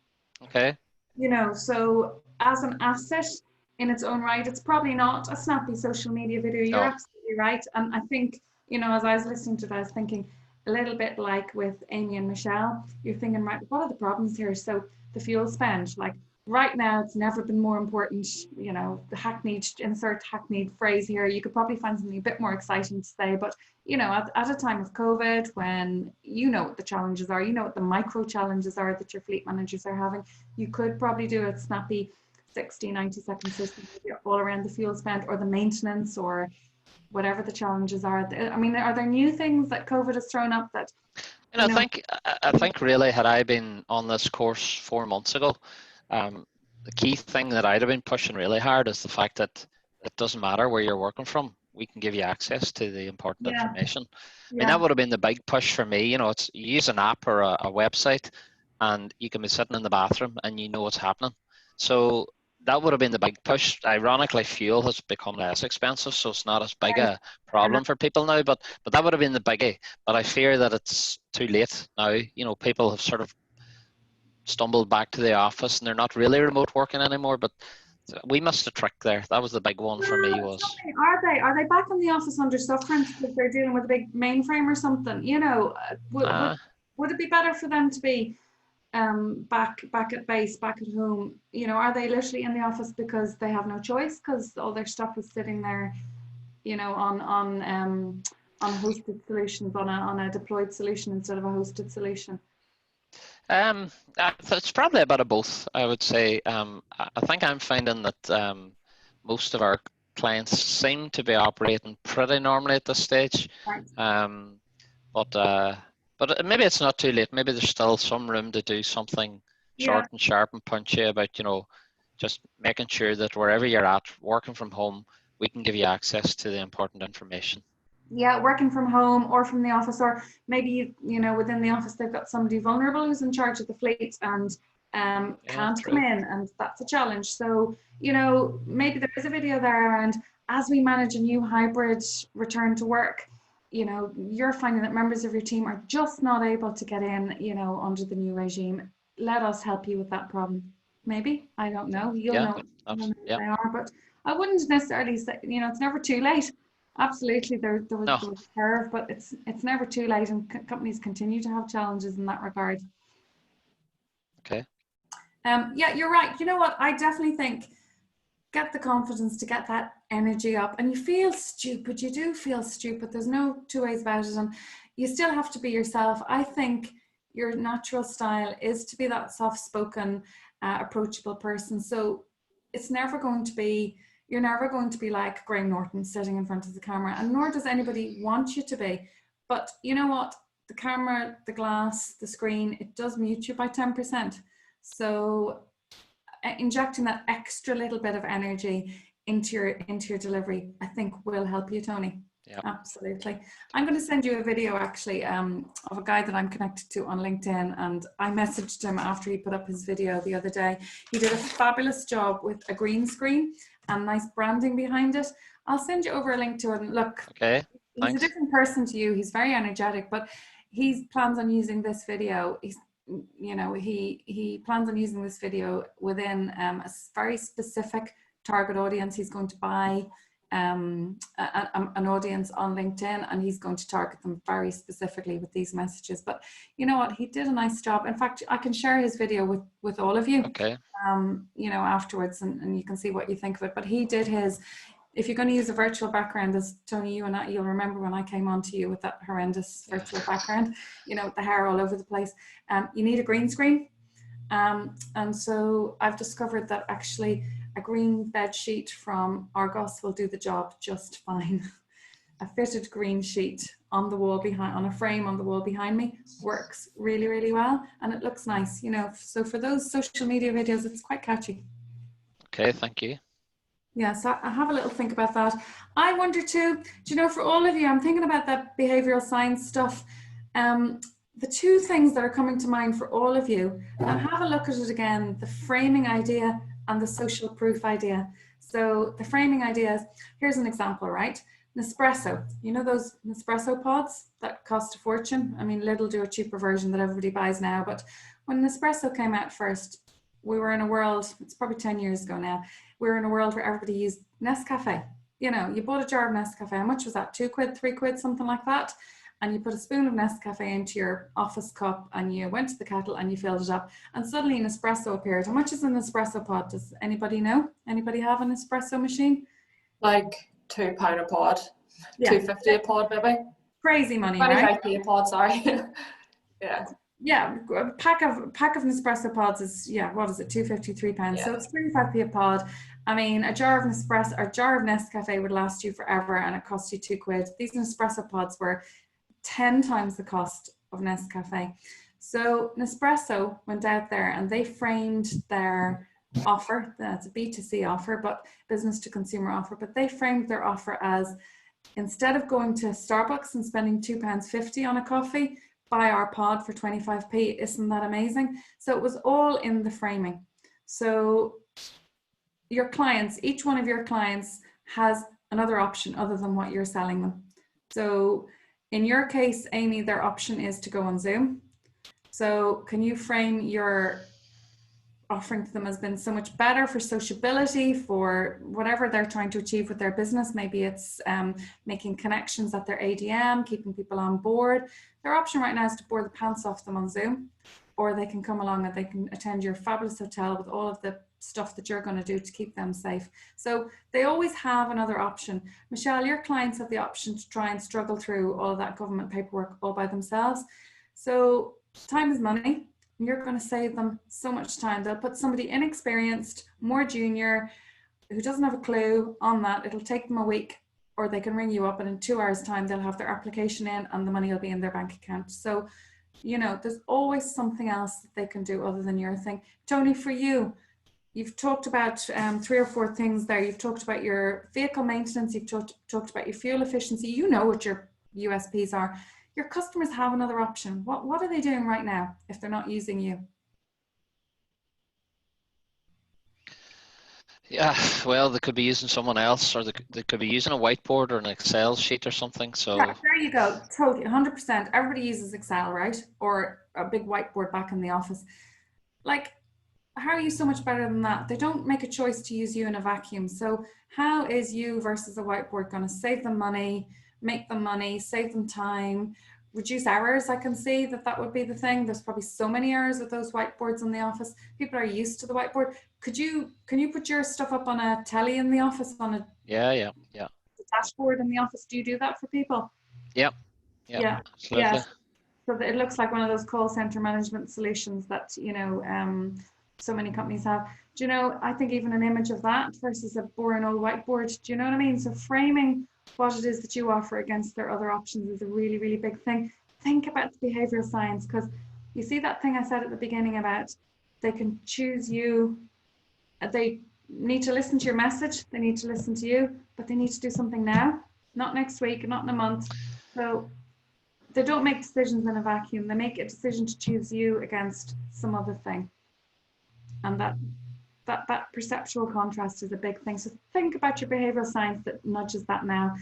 Okay. So as an asset in its own right, it's probably not a snappy social media video. You're absolutely right. And I think, as I was listening to that, I was thinking, a little bit like with Amy and Michelle, you're thinking, right, what are the problems here? So the fuel spend, like right now, it's never been more important. You know, the hackneyed, insert hackneyed phrase here, you could probably find something a bit more exciting to say, but you know, at a time of COVID, when you know what the challenges are, you know what the micro challenges are that your fleet managers are having, you could probably do a snappy 60, 90-second system all around the fuel spend or the maintenance or whatever the challenges are. I mean, are there new things that COVID has thrown up that, And I think really, had I been on this course 4 months ago, the key thing that I'd have been pushing really hard is the fact that it doesn't matter where you're working from. We can give you access to the important information. I mean, that would have been the big push for me. You know, it's you use an app or a website, and you can be sitting in the bathroom and you know what's happening. So that would have been the big push. Ironically, fuel has become less expensive, so it's not as big a problem for people now. But that would have been the biggie. But I fear that it's too late now. You know, people have sort of stumbled back to the office, and they're not really remote working anymore. But we missed a trick there. That was the big one for me. Was are they back in the office under sufferance because they're dealing with a big mainframe or something? You know, would it be better for them to be back at base, back at home? You know, are they literally in the office because they have no choice because all their stuff is sitting there, you know, on hosted solutions, on a deployed solution instead of a hosted solution? It's probably a bit of both, I would say. I think I'm finding that most of our clients seem to be operating pretty normally at this stage. Right. But maybe it's not too late. Maybe there's still some room to do something short and sharp and punchy about, you know, just making sure that wherever you're at, working from home, we can give you access to the important information. Yeah, working from home or from the office, or maybe, you know, within the office they've got somebody vulnerable who's in charge of the fleet and can't come in, and that's a challenge. So, you know, maybe there is a video there, and as we manage a new hybrid return to work, you know, you're finding that members of your team are just not able to get in, you know, under the new regime. Let us help you with that problem. Maybe, I don't know. You'll know they are, but I wouldn't necessarily say, you know, it's never too late. Absolutely, there was a curve, but it's never too late, and companies continue to have challenges in that regard. Okay. Yeah, you're right. You know what? I definitely think get the confidence to get that energy up, and you feel stupid. You do feel stupid. There's no two ways about it, and you still have to be yourself. I think your natural style is to be that soft-spoken, approachable person. So it's never going to be. You're never going to be like Graham Norton sitting in front of the camera, and nor does anybody want you to be. But you know what? The camera, the glass, the screen, it does mute you by 10%. So injecting that extra little bit of energy into your delivery, I think will help you, Tony. Yeah, absolutely. I'm going to send you a video actually of a guy that I'm connected to on LinkedIn, and I messaged him after he put up his video the other day. He did a fabulous job with a green screen and nice branding behind it. I'll send you over a link to it, and look, okay, he's a different person to you. He's very energetic, but he plans on using this video. He plans on using this video within a very specific target audience. He's going to buy an audience on LinkedIn, and he's going to target them very specifically with these messages. But you know what, he did a nice job. In fact, I can share his video with all of you, okay, you know, afterwards, and you can see what you think of it. But he did his. If you're going to use a virtual background, as Tony, you'll remember when I came on to you with that horrendous virtual background, you know, with the hair all over the place, you need a green screen. And so I've discovered that actually a green bed sheet from Argos will do the job just fine. A fitted green sheet on the wall on a frame on the wall behind me works really, really well, and it looks nice, you know. So for those social media videos, it's quite catchy. Okay, thank you. Yeah, so I have a little think about that. I wonder too, do you know, for all of you, I'm thinking about that behavioral science stuff. The two things that are coming to mind for all of you, and have a look at it again, the framing idea and the social proof idea. So the framing ideas, here's an example, right? Nespresso, you know those Nespresso pods that cost a fortune? I mean, Lidl do a cheaper version that everybody buys now, but when Nespresso came out first, we were in a world, it's probably 10 years ago now, we were in a world where everybody used Nescafe. You know, you bought a jar of Nescafe, how much was that? 2 quid, 3 quid, something like that. and you put a spoon of Nescafe into your office cup and you went to the kettle and you filled it up, and suddenly an espresso appeared. How much is an espresso pod? Does anybody know? Anybody have an espresso machine? Like £2 a pod, Yeah. £2.50 a pod maybe. Crazy money, right? 25p a pod, sorry. Yeah. Yeah, a pack of Nespresso pods is, yeah, what is it, £2.53? So Yeah. it's 25p a pod. I mean, a jar of Nescafe would last you forever, and it costs you £2. These Nespresso pods were 10 times the cost of Nescafe. So Nespresso went out there and they framed their offer. That's a B2C offer, but business to consumer offer. But they framed their offer as, instead of going to Starbucks and spending £2.50 on a coffee, buy our pod for 25p. Isn't that amazing? So it was all in the framing. So your clients, each one of your clients has another option other than what you're selling them. So in your case, Amy, their option is to go on Zoom. So can you frame your offering to them as been so much better for sociability, for whatever they're trying to achieve with their business? Maybe it's making connections at their ADM, keeping people on board. Their option right now is to bore the pants off them on Zoom, or they can come along and they can attend your fabulous hotel with all of the stuff that you're going to do to keep them safe. So they always have another option. Michelle, your clients have the option to try and struggle through all of that government paperwork all by themselves. So time is money. You're going to save them so much time. They'll put somebody inexperienced, more junior, who doesn't have a clue on that. It'll take them a week, or they can ring you up and in 2 hours time, they'll have their application in and the money will be in their bank account. So, you know, there's always something else that they can do other than your thing. Tony, for you, you've talked about 3 or 4 things there. You've talked about your vehicle maintenance. You've talked about your fuel efficiency. You know what your USPs are. Your customers have another option. What are they doing right now if they're not using you? Yeah, well, they could be using someone else, or they could be using a whiteboard or an Excel sheet or something. So Yeah, there you go. Totally, 100%. Everybody uses Excel, right? Or a big whiteboard back in the office. Like, how are you so much better than that? They don't make a choice to use you in a vacuum. So how is you versus a whiteboard going to save them money, make them money, save them time, reduce errors? I can see that would be the thing. There's probably so many errors with those whiteboards in the office. People are used to the whiteboard. Can you put your stuff up on a telly in the office, on a yeah. dashboard in the office? Do you do that for people? Yeah, absolutely. Yeah. So that it looks like one of those call center management solutions that, you know, so many companies have. Do you know, I think even an image of that versus a boring old whiteboard, do you know what I mean? So framing what it is that you offer against their other options is a really, really big thing. Think about the behavioral science, because you see that thing I said at the beginning about they can choose you. They need to listen to your message. They need to listen to you, but they need to do something now, not next week, not in a month. So they don't make decisions in a vacuum. They make a decision to choose you against some other thing. And that perceptual contrast is a big thing. So think about your behavioral science that nudges that now.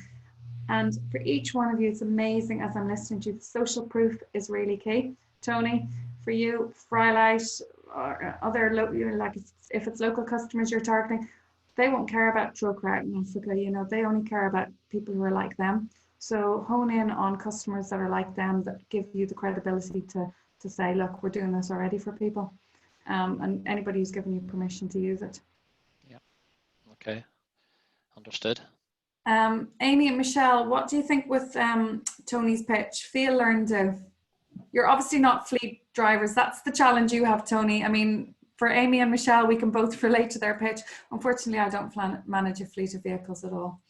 And for each one of you, it's amazing as I'm listening to you, the social proof is really key. Tony, for you, Frylight, or other, like if it's local customers you're targeting, they won't care about Trocrat in Africa, you know, they only care about people who are like them. So hone in on customers that are like them, that give you the credibility to say, look, we're doing this already for people. And anybody who's given you permission to use it. Yeah. Okay. Understood. Amy and Michelle, what do you think with Tony's pitch? Feel, learn, do. You're obviously not fleet drivers. That's the challenge you have, Tony. I mean, for Amy and Michelle, we can both relate to their pitch. Unfortunately, I don't manage a fleet of vehicles at all.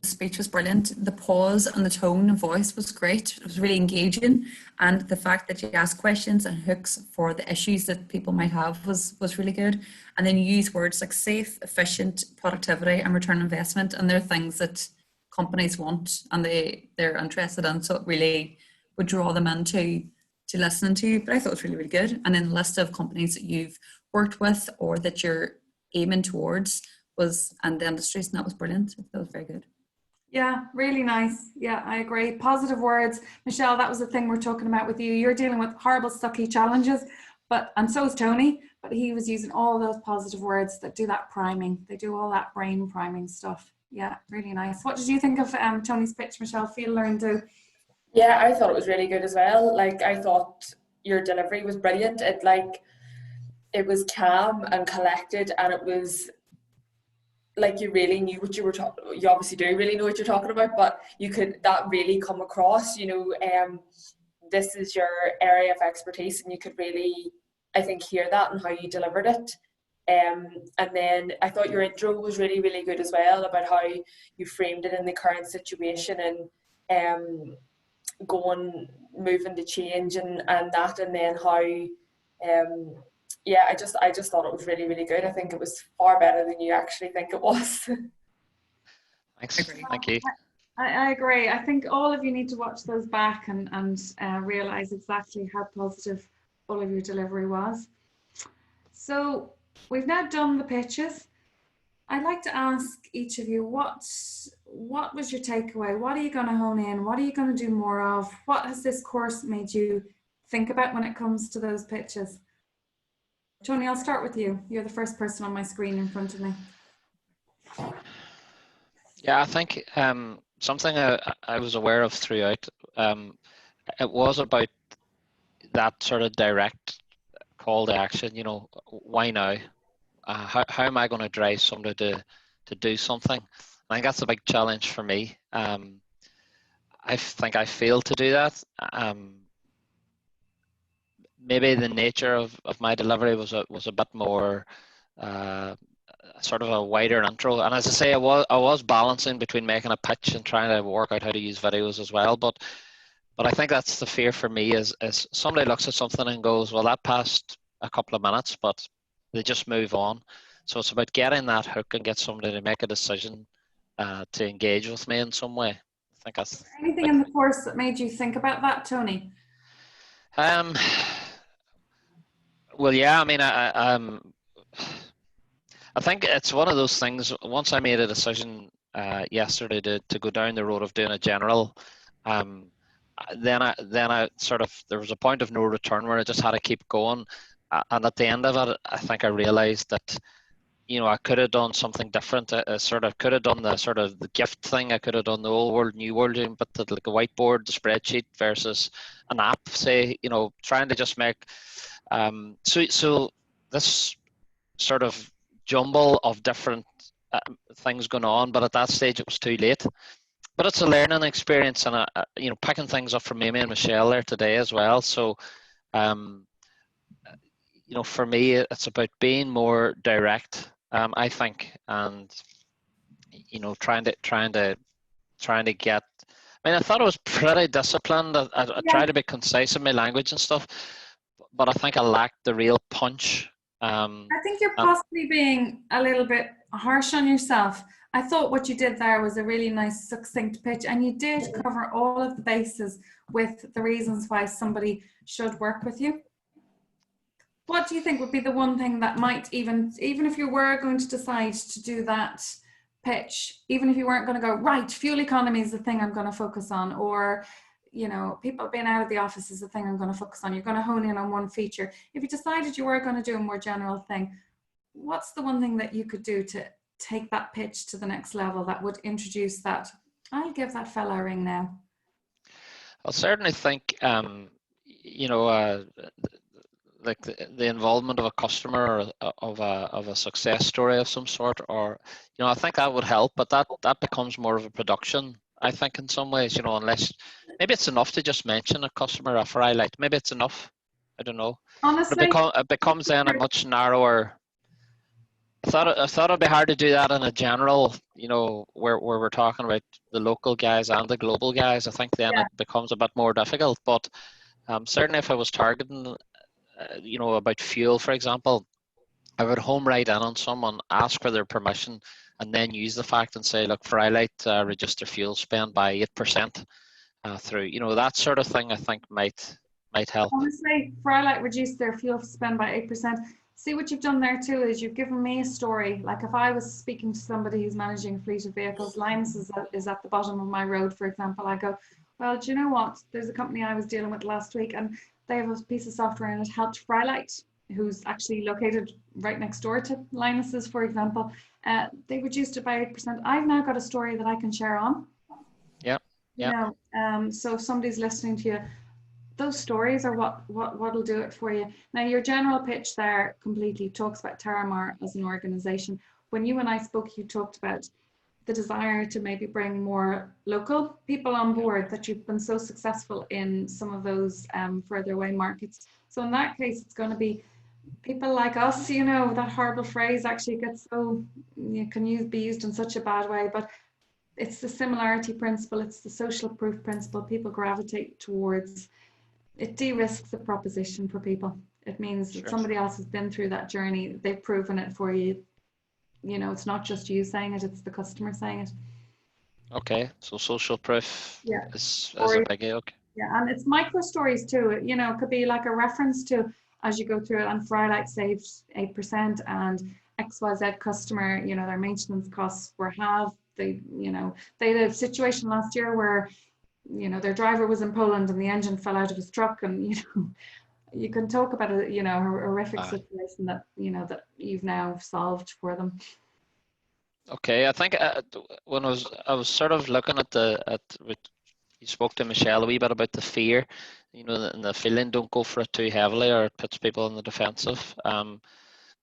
The speech was brilliant. The pause and the tone of voice was great. It was really engaging, and the fact that you asked questions and hooks for the issues that people might have was really good. And then you use words like safe, efficient, productivity, and return on investment, and they're things that companies want and they're interested in. So it really would draw them into listening to you. But I thought it was really, really good. And then the list of companies that you've worked with or that you're aiming towards and the industries, and that was brilliant. That was very good. Yeah, really nice. Yeah, I agree. Positive words. Michelle, that was the thing we're talking about with you. You're dealing with horrible, sucky challenges, and so is Tony, but he was using all those positive words that do that priming. They do all that brain priming stuff. Yeah, really nice. What did you think of Tony's pitch, Michelle? Feel, learn, do. Yeah, I thought it was really good as well. Like, I thought your delivery was brilliant. It was calm and collected, and it was like you really knew what you were talking. You obviously do really know what you're talking about, but you could that really come across. This is your area of expertise, and you could really, I think, hear that and how you delivered it. And then I thought your intro was really, really good as well, about how you framed it in the current situation, and moving to change, and that, and then how I just thought it was really, really good. I think it was far better than you actually think it was. Thanks. Agree. Thank you. I agree. I think all of you need to watch those back and realize exactly how positive all of your delivery was. So we've now done the pitches. I'd like to ask each of you, what was your takeaway? What are you going to hone in? What are you going to do more of? What has this course made you think about when it comes to those pitches? Tony, I'll start with you. You're the first person on my screen in front of me. Yeah, I think something I was aware of throughout, it was about that sort of direct call to action. Why now? How am I going to drive somebody to do something? I think that's a big challenge for me. I think I failed to do that. Maybe the nature of my delivery was a bit more sort of a wider intro. And as I say, I was balancing between making a pitch and trying to work out how to use videos as well. But I think that's the fear for me is somebody looks at something and goes, well, that passed a couple of minutes, but they just move on. So it's about getting that hook and get somebody to make a decision to engage with me in some way. I think that's anything in the course that made you think about that, Tony? Well, yeah. I mean, I think it's one of those things. Once I made a decision yesterday to go down the road of doing a general, then I sort of, there was a point of no return where I just had to keep going. And at the end of it, I think I realized that, I could have done something different. I sort of could have done the gift thing. I could have done the old world, new world, but like a whiteboard, the spreadsheet versus an app, say, trying to just make, so this sort of jumble of different things going on, but at that stage it was too late. But it's a learning experience, and picking things up from Amy and Michelle there today as well. So, for me, it's about being more direct, I think, and trying to get. I mean, I thought I was pretty disciplined. I tried to be concise in my language and stuff, but I think I lacked the real punch. I think you're possibly being a little bit harsh on yourself. I thought what you did there was a really nice, succinct pitch, and you did cover all of the bases with the reasons why somebody should work with you. What do you think would be the one thing that might, even if you were going to decide to do that pitch, even if you weren't going to go, right, fuel economy is the thing I'm going to focus on, or people being out of the office is the thing I'm going to focus on. You're going to hone in on one feature. If you decided you were going to do a more general thing, what's the one thing that you could do to take that pitch to the next level that would introduce that? I'll give that fella a ring now. I certainly think, like the involvement of a customer or of a success story of some sort, or I think that would help. But that becomes more of a production, I think, in some ways. Unless maybe it's enough to just mention a customer for highlight. Maybe it's enough. I don't know. Honestly, it becomes then a much narrower. I thought it'd be hard to do that in a general, where we're talking about the local guys and the global guys. I think then it becomes a bit more difficult. But certainly, if I was targeting, about fuel, for example, I would home right in on someone, ask for their permission, and then use the fact and say, look, for highlight, reduce their fuel spend by 8% through, that sort of thing. I think might help. Honestly, for highlight, reduce their fuel spend by 8%. See, what you've done there too is you've given me a story. Like if I was speaking to somebody who's managing a fleet of vehicles, Linus is at the bottom of my road, for example, I go, well, do you know what? There's a company I was dealing with last week, and they have a piece of software and it helped Frylight who's actually located right next door to Linus's, for example, they reduced it by 8%. I've now got a story that I can share on. Yeah. You know, so if somebody's listening to you, those stories are what'll do it for you. Now, your general pitch there completely talks about Terramar as an organization. When you and I spoke, you talked about the desire to maybe bring more local people on board, that you've been so successful in some of those further away markets. So in that case, it's going to be people like us. You know, that horrible phrase actually gets so, be used in such a bad way, but it's the similarity principle, it's the social proof principle people gravitate towards. It de-risks the proposition for people. It means that somebody else has been through that journey, they've proven it for you. You know, it's not just you saying it, it's the customer saying it. Okay, so social proof is a biggie. Okay. Yeah, and it's micro stories too. You know, it could be like a reference to, as you go through it, and Frylight saved 8%, and XYZ customer, you know, their maintenance costs were halved. They, you know, they had a situation last year where, you know, their driver was in Poland and the engine fell out of his truck, and, you know, you can talk about a, you know, a horrific situation that, you know, that you've now solved for them. Okay, I think when I was sort of looking at you spoke to Michelle a wee bit about the fear, you know, and the feeling, don't go for it too heavily or it puts people on the defensive.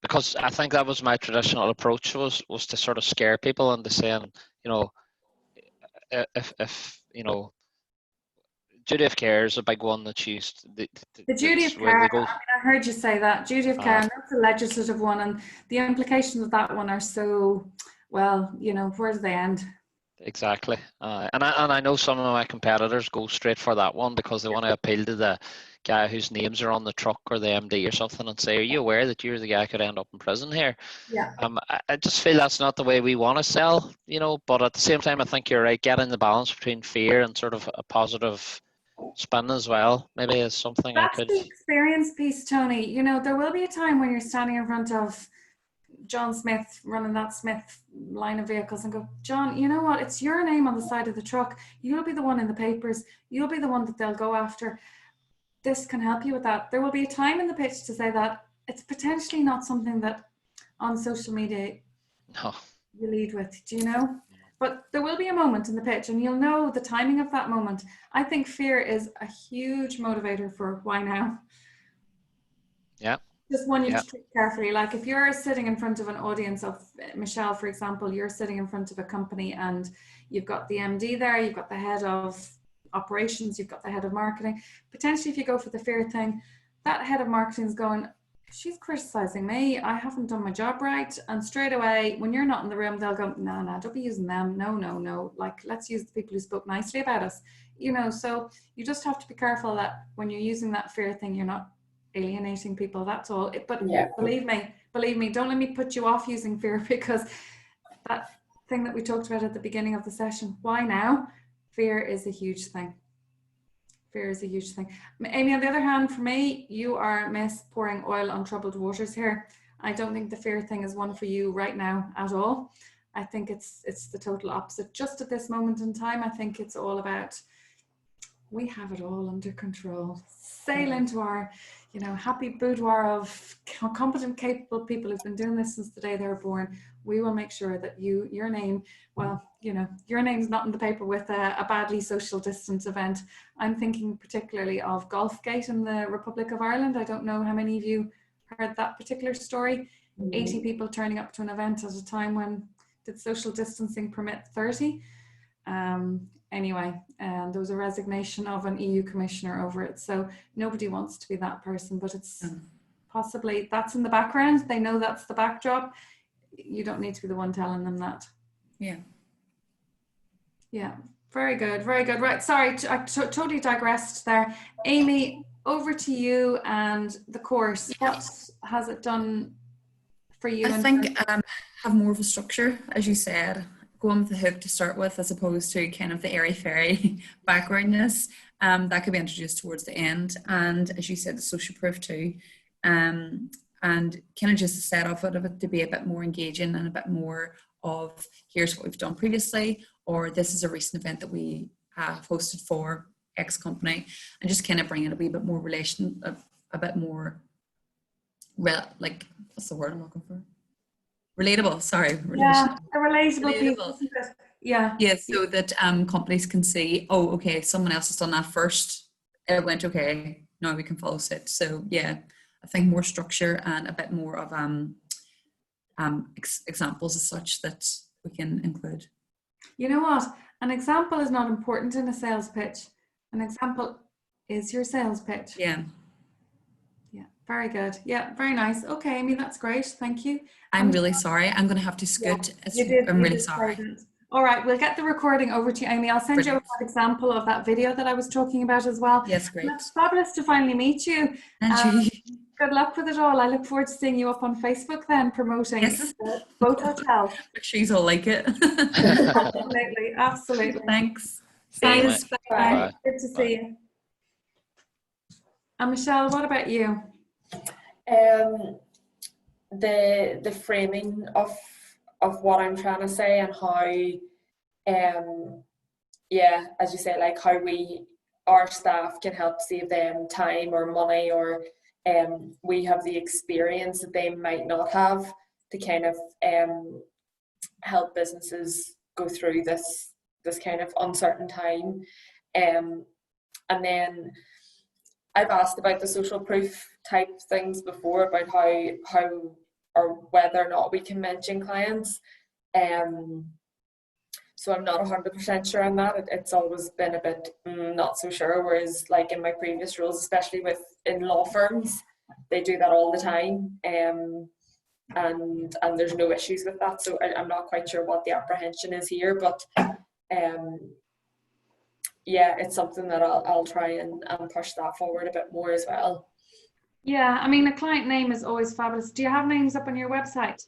Because I think that was my traditional approach, was to sort of scare people into saying, you know, if you know, duty of care is a big one that's used. The duty of care, I heard you say that, duty of care, and that's a legislative one, and the implications of that one are so, well, you know, where do they end? Exactly. And I know some of my competitors go straight for that one because they want to appeal to the guy whose names are on the truck or the MD or something and say, are you aware that you're the guy who could end up in prison here? Yeah. I just feel that's not the way we want to sell, you know, but at the same time, I think you're right, getting the balance between fear and sort of a positive spin as well, maybe is something That's I could. the experience piece, Tony. You know, there will be a time when you're standing in front of John Smith running that Smith line of vehicles and go, John, you know what? It's your name on the side of the truck. You'll be the one in the papers. You'll be the one that they'll go after. This can help you with that. There will be a time in the pitch to say that it's potentially not something that on social media you lead with, do you know? But there will be a moment in the pitch and you'll know the timing of that moment. I think fear is a huge motivator for why now. Yeah. Just one you have to treat carefully. Like if you're sitting in front of an audience of Michelle, for example, you're sitting in front of a company and you've got the MD there, you've got the head of operations, you've got the head of marketing. Potentially if you go for the fear thing, that head of marketing is going, she's criticizing me, I haven't done my job right. And straight away, when you're not in the room, they'll go, no, don't be using them. No. Like, let's use the people who spoke nicely about us. You know, so you just have to be careful that when you're using that fear thing, you're not alienating people, that's all. But believe me, don't let me put you off using fear, because that thing that we talked about at the beginning of the session, why now? Fear is a huge thing. Fear is a huge thing. Amy, on the other hand, for me, you are Miss pouring oil on troubled waters here. I don't think the fear thing is one for you right now at all. I think it's the total opposite. Just at this moment in time, I think it's all about, we have it all under control. Sail into our, you know, happy boudoir of competent, capable people who've been doing this since the day they were born. We will make sure that your name, well, you know, your name's not in the paper with a badly social distance event. I'm thinking particularly of Golfgate in the Republic of Ireland. I don't know how many of you heard that particular story. 80 people turning up to an event at a time when did social distancing permit 30? Anyway, there was a resignation of an EU commissioner over it. So nobody wants to be that person, but it's possibly, that's in the background. They know that's the backdrop. You don't need to be the one telling them that. Yeah. Yeah, very good, very good. Right, sorry, I totally digressed there. Amy, over to you and the course. What has it done for you? I think have more of a structure, as you said, going with the hook to start with, as opposed to kind of the airy-fairy backgroundness. That could be introduced towards the end. And as you said, the social proof too. And kind of just the setup of it to be a bit more engaging and a bit more of, here's what we've done previously, or this is a recent event that we have hosted for X company, and just kind of bring in a wee bit more relation, a bit more like, what's the word I'm looking for? Relatable, sorry. Yeah, a relatable piece, Relatable. isn't it? Yeah. Yeah, so that companies can see, oh, okay, someone else has done that first. It went okay. Now we can follow suit. So yeah, I think more structure and a bit more of examples as such that we can include. You know what? An example is not important in a sales pitch. An example is your sales pitch. Yeah, Yeah, very good. Yeah, very nice. Okay, Amy, that's great. Thank you. I'm really sorry. I'm going to have to scoot. I'm You really did sorry. say that. All right, we'll get the recording over to you, Amy. I'll send you Brilliant. that example of that video that I was talking about as well. Yes, great. And it's fabulous to finally meet you. And Good luck with it all. I look forward to seeing you up on Facebook then promoting yes, both hotels. make sure you all like it. Absolutely, absolutely. Thanks. See you, Thanks. mate. Bye. Bye. Good to Bye. see you. And Michelle, what about you? The framing of what I'm trying to say and how yeah, as you say, like how our staff can help save them time or money, or we have the experience that they might not have to kind of help businesses go through this kind of uncertain time. And then I've asked about the social proof type things before, about how or whether or not we can mention clients. So I'm not 100% sure on that. It's always been a bit not so sure, whereas like in my previous roles, especially in law firms, they do that all the time, and there's no issues with that. So I'm not quite sure what the apprehension is here, but yeah, it's something that I'll try and push that forward a bit more as well. Yeah, I mean, a client name is always fabulous. Do you have names up on your website?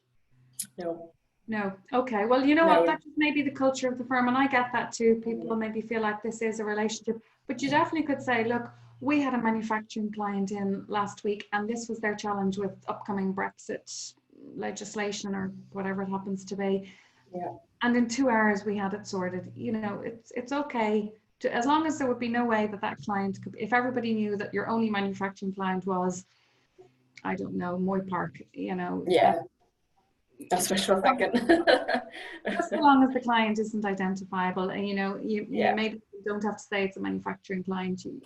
No. No. Okay. Well, you know No. what? That just may be the culture of the firm, and I get that too. People maybe feel like this is a relationship, but you definitely could say, look, we had a manufacturing client in last week, and this was their challenge with upcoming Brexit legislation or whatever it happens to be. Yeah. And in 2 hours we had it sorted. You know, it's okay. As long as there would be no way that client could, if everybody knew that your only manufacturing client was, I don't know, Moy Park, you know. Yeah, that's wishful thinking. Just so long as the client isn't identifiable, and you know, you maybe don't have to say it's a manufacturing client. You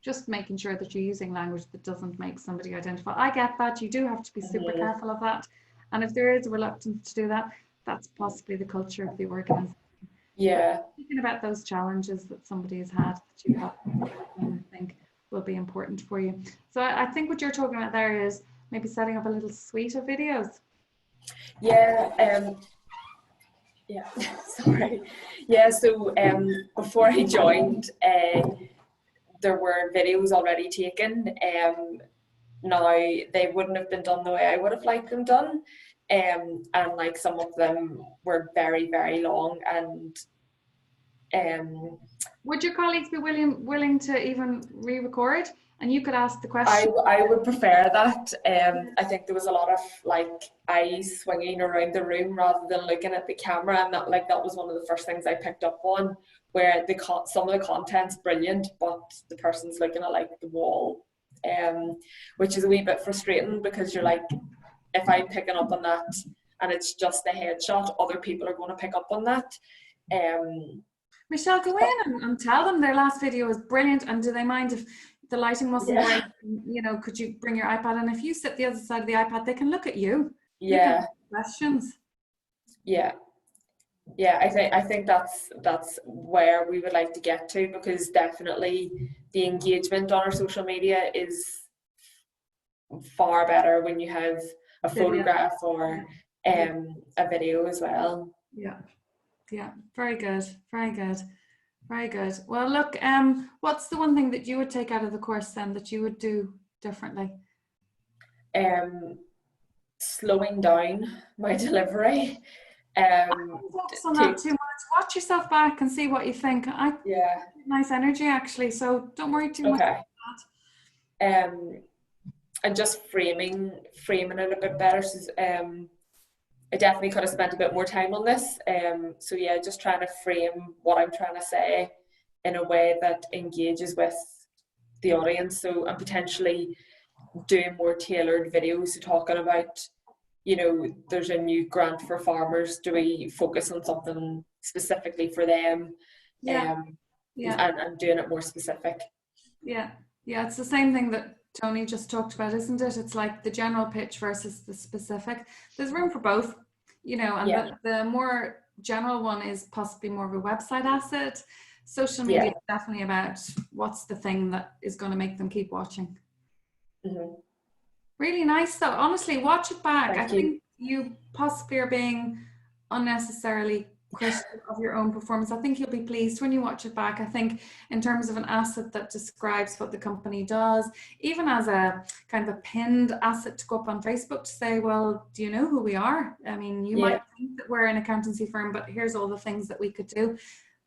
just making sure that you're using language that doesn't make somebody identify. I get that. You do have to be super careful of that, and if there is a reluctance to do that, that's possibly the culture of the organization. Yeah. Thinking about those challenges that somebody has had that you have, I think will be important for you. So I think what you're talking about there is maybe setting up a little suite of videos. Yeah. Yeah. Sorry. Yeah. So before I joined, there were videos already taken. Now they wouldn't have been done the way I would have liked them done. And like some of them were very, very long, and would your colleagues be willing to even re-record, and you could ask the question? I would prefer that. I think there was a lot of like eyes swinging around the room rather than looking at the camera, and that was one of the first things I picked up on, where some of the content's brilliant, but the person's looking at like the wall, which is a wee bit frustrating, because you're like, if I'm picking up on that and it's just a headshot, other people are going to pick up on that. Michelle, go in and tell them their last video was brilliant, and do they mind if the lighting wasn't right? You know, could you bring your iPad, and if you sit the other side of the iPad, they can look at you. Yeah. You can ask questions. Yeah. Yeah, I think that's where we would like to get to, because definitely the engagement on our social media is far better when you have a photograph or a video as well. Yeah, very good, very good, very good. Well, look, what's the one thing that you would take out of the course then that you would do differently? Slowing down my delivery. Don't focus on that too much. Watch yourself back and see what you think. Nice energy actually, so don't worry too much about that. And just framing it a bit better. So, I definitely could have spent a bit more time on this. So yeah, just trying to frame what I'm trying to say in a way that engages with the audience. So, and potentially doing more tailored videos, so talking about, you know, there's a new grant for farmers, do we focus on something specifically for them, Yeah, yeah, and doing it more specific. yeah, yeah. It's the same thing that Tony just talked about, isn't it? It's like the general pitch versus the specific. There's room for both, you know, and Yeah. the more general one is possibly more of a website asset. Social Yeah. media is definitely about what's the thing that is going to make them keep watching. Mm-hmm. Really nice though. Honestly, watch it back. Thank I you. think you possibly are being unnecessarily critical of your own performance. I think you'll be pleased when you watch it back. I think in terms of an asset that describes what the company does, even as a kind of a pinned asset to go up on Facebook to say, well, do you know who we are? I mean, you might think that we're an accountancy firm, but here's all the things that we could do.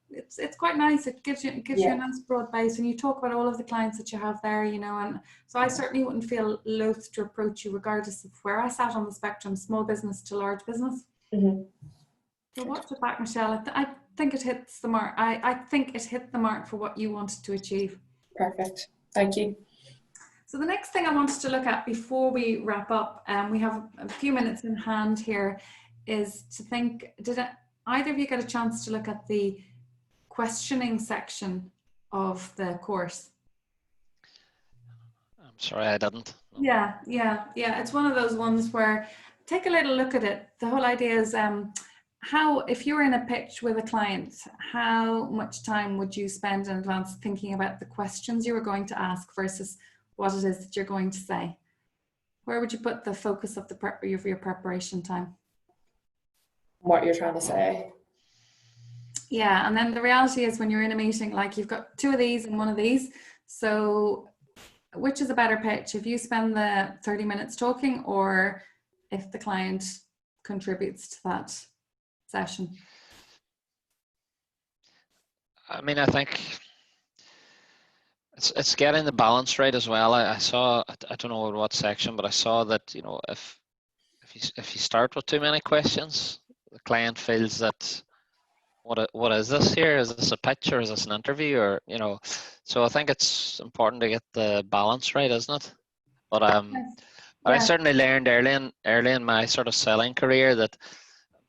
It's quite nice. It gives you a nice broad base, and you talk about all of the clients that you have there, you know, and so I certainly wouldn't feel loath to approach you regardless of where I sat on the spectrum, small business to large business. Mm-hmm. So watch it back, Michelle. I think it hits the mark. I think it hit the mark for what you wanted to achieve. Perfect. Thank you. So the next thing I wanted to look at before we wrap up, we have a few minutes in hand here, is to think, did either of you get a chance to look at the questioning section of the course? I'm sorry, I didn't. No. Yeah. It's one of those ones where take a little look at it. The whole idea is how, if you were in a pitch with a client, how much time would you spend in advance thinking about the questions you were going to ask versus what it is that you're going to say? Where would you put the focus of your preparation time? What you're trying to say. Yeah, and then the reality is when you're in a meeting, like you've got 2 of these and 1 of these. So which is a better pitch? If you spend the 30 minutes talking, or if the client contributes to that session? I mean, I think it's getting the balance right as well. I saw, I don't know what section, but I saw that, you know, if you start with too many questions, the client feels that what is this here? Is this a pitch or is this an interview, or, you know? So I think it's important to get the balance right, isn't it? But I certainly learned early in my sort of selling career that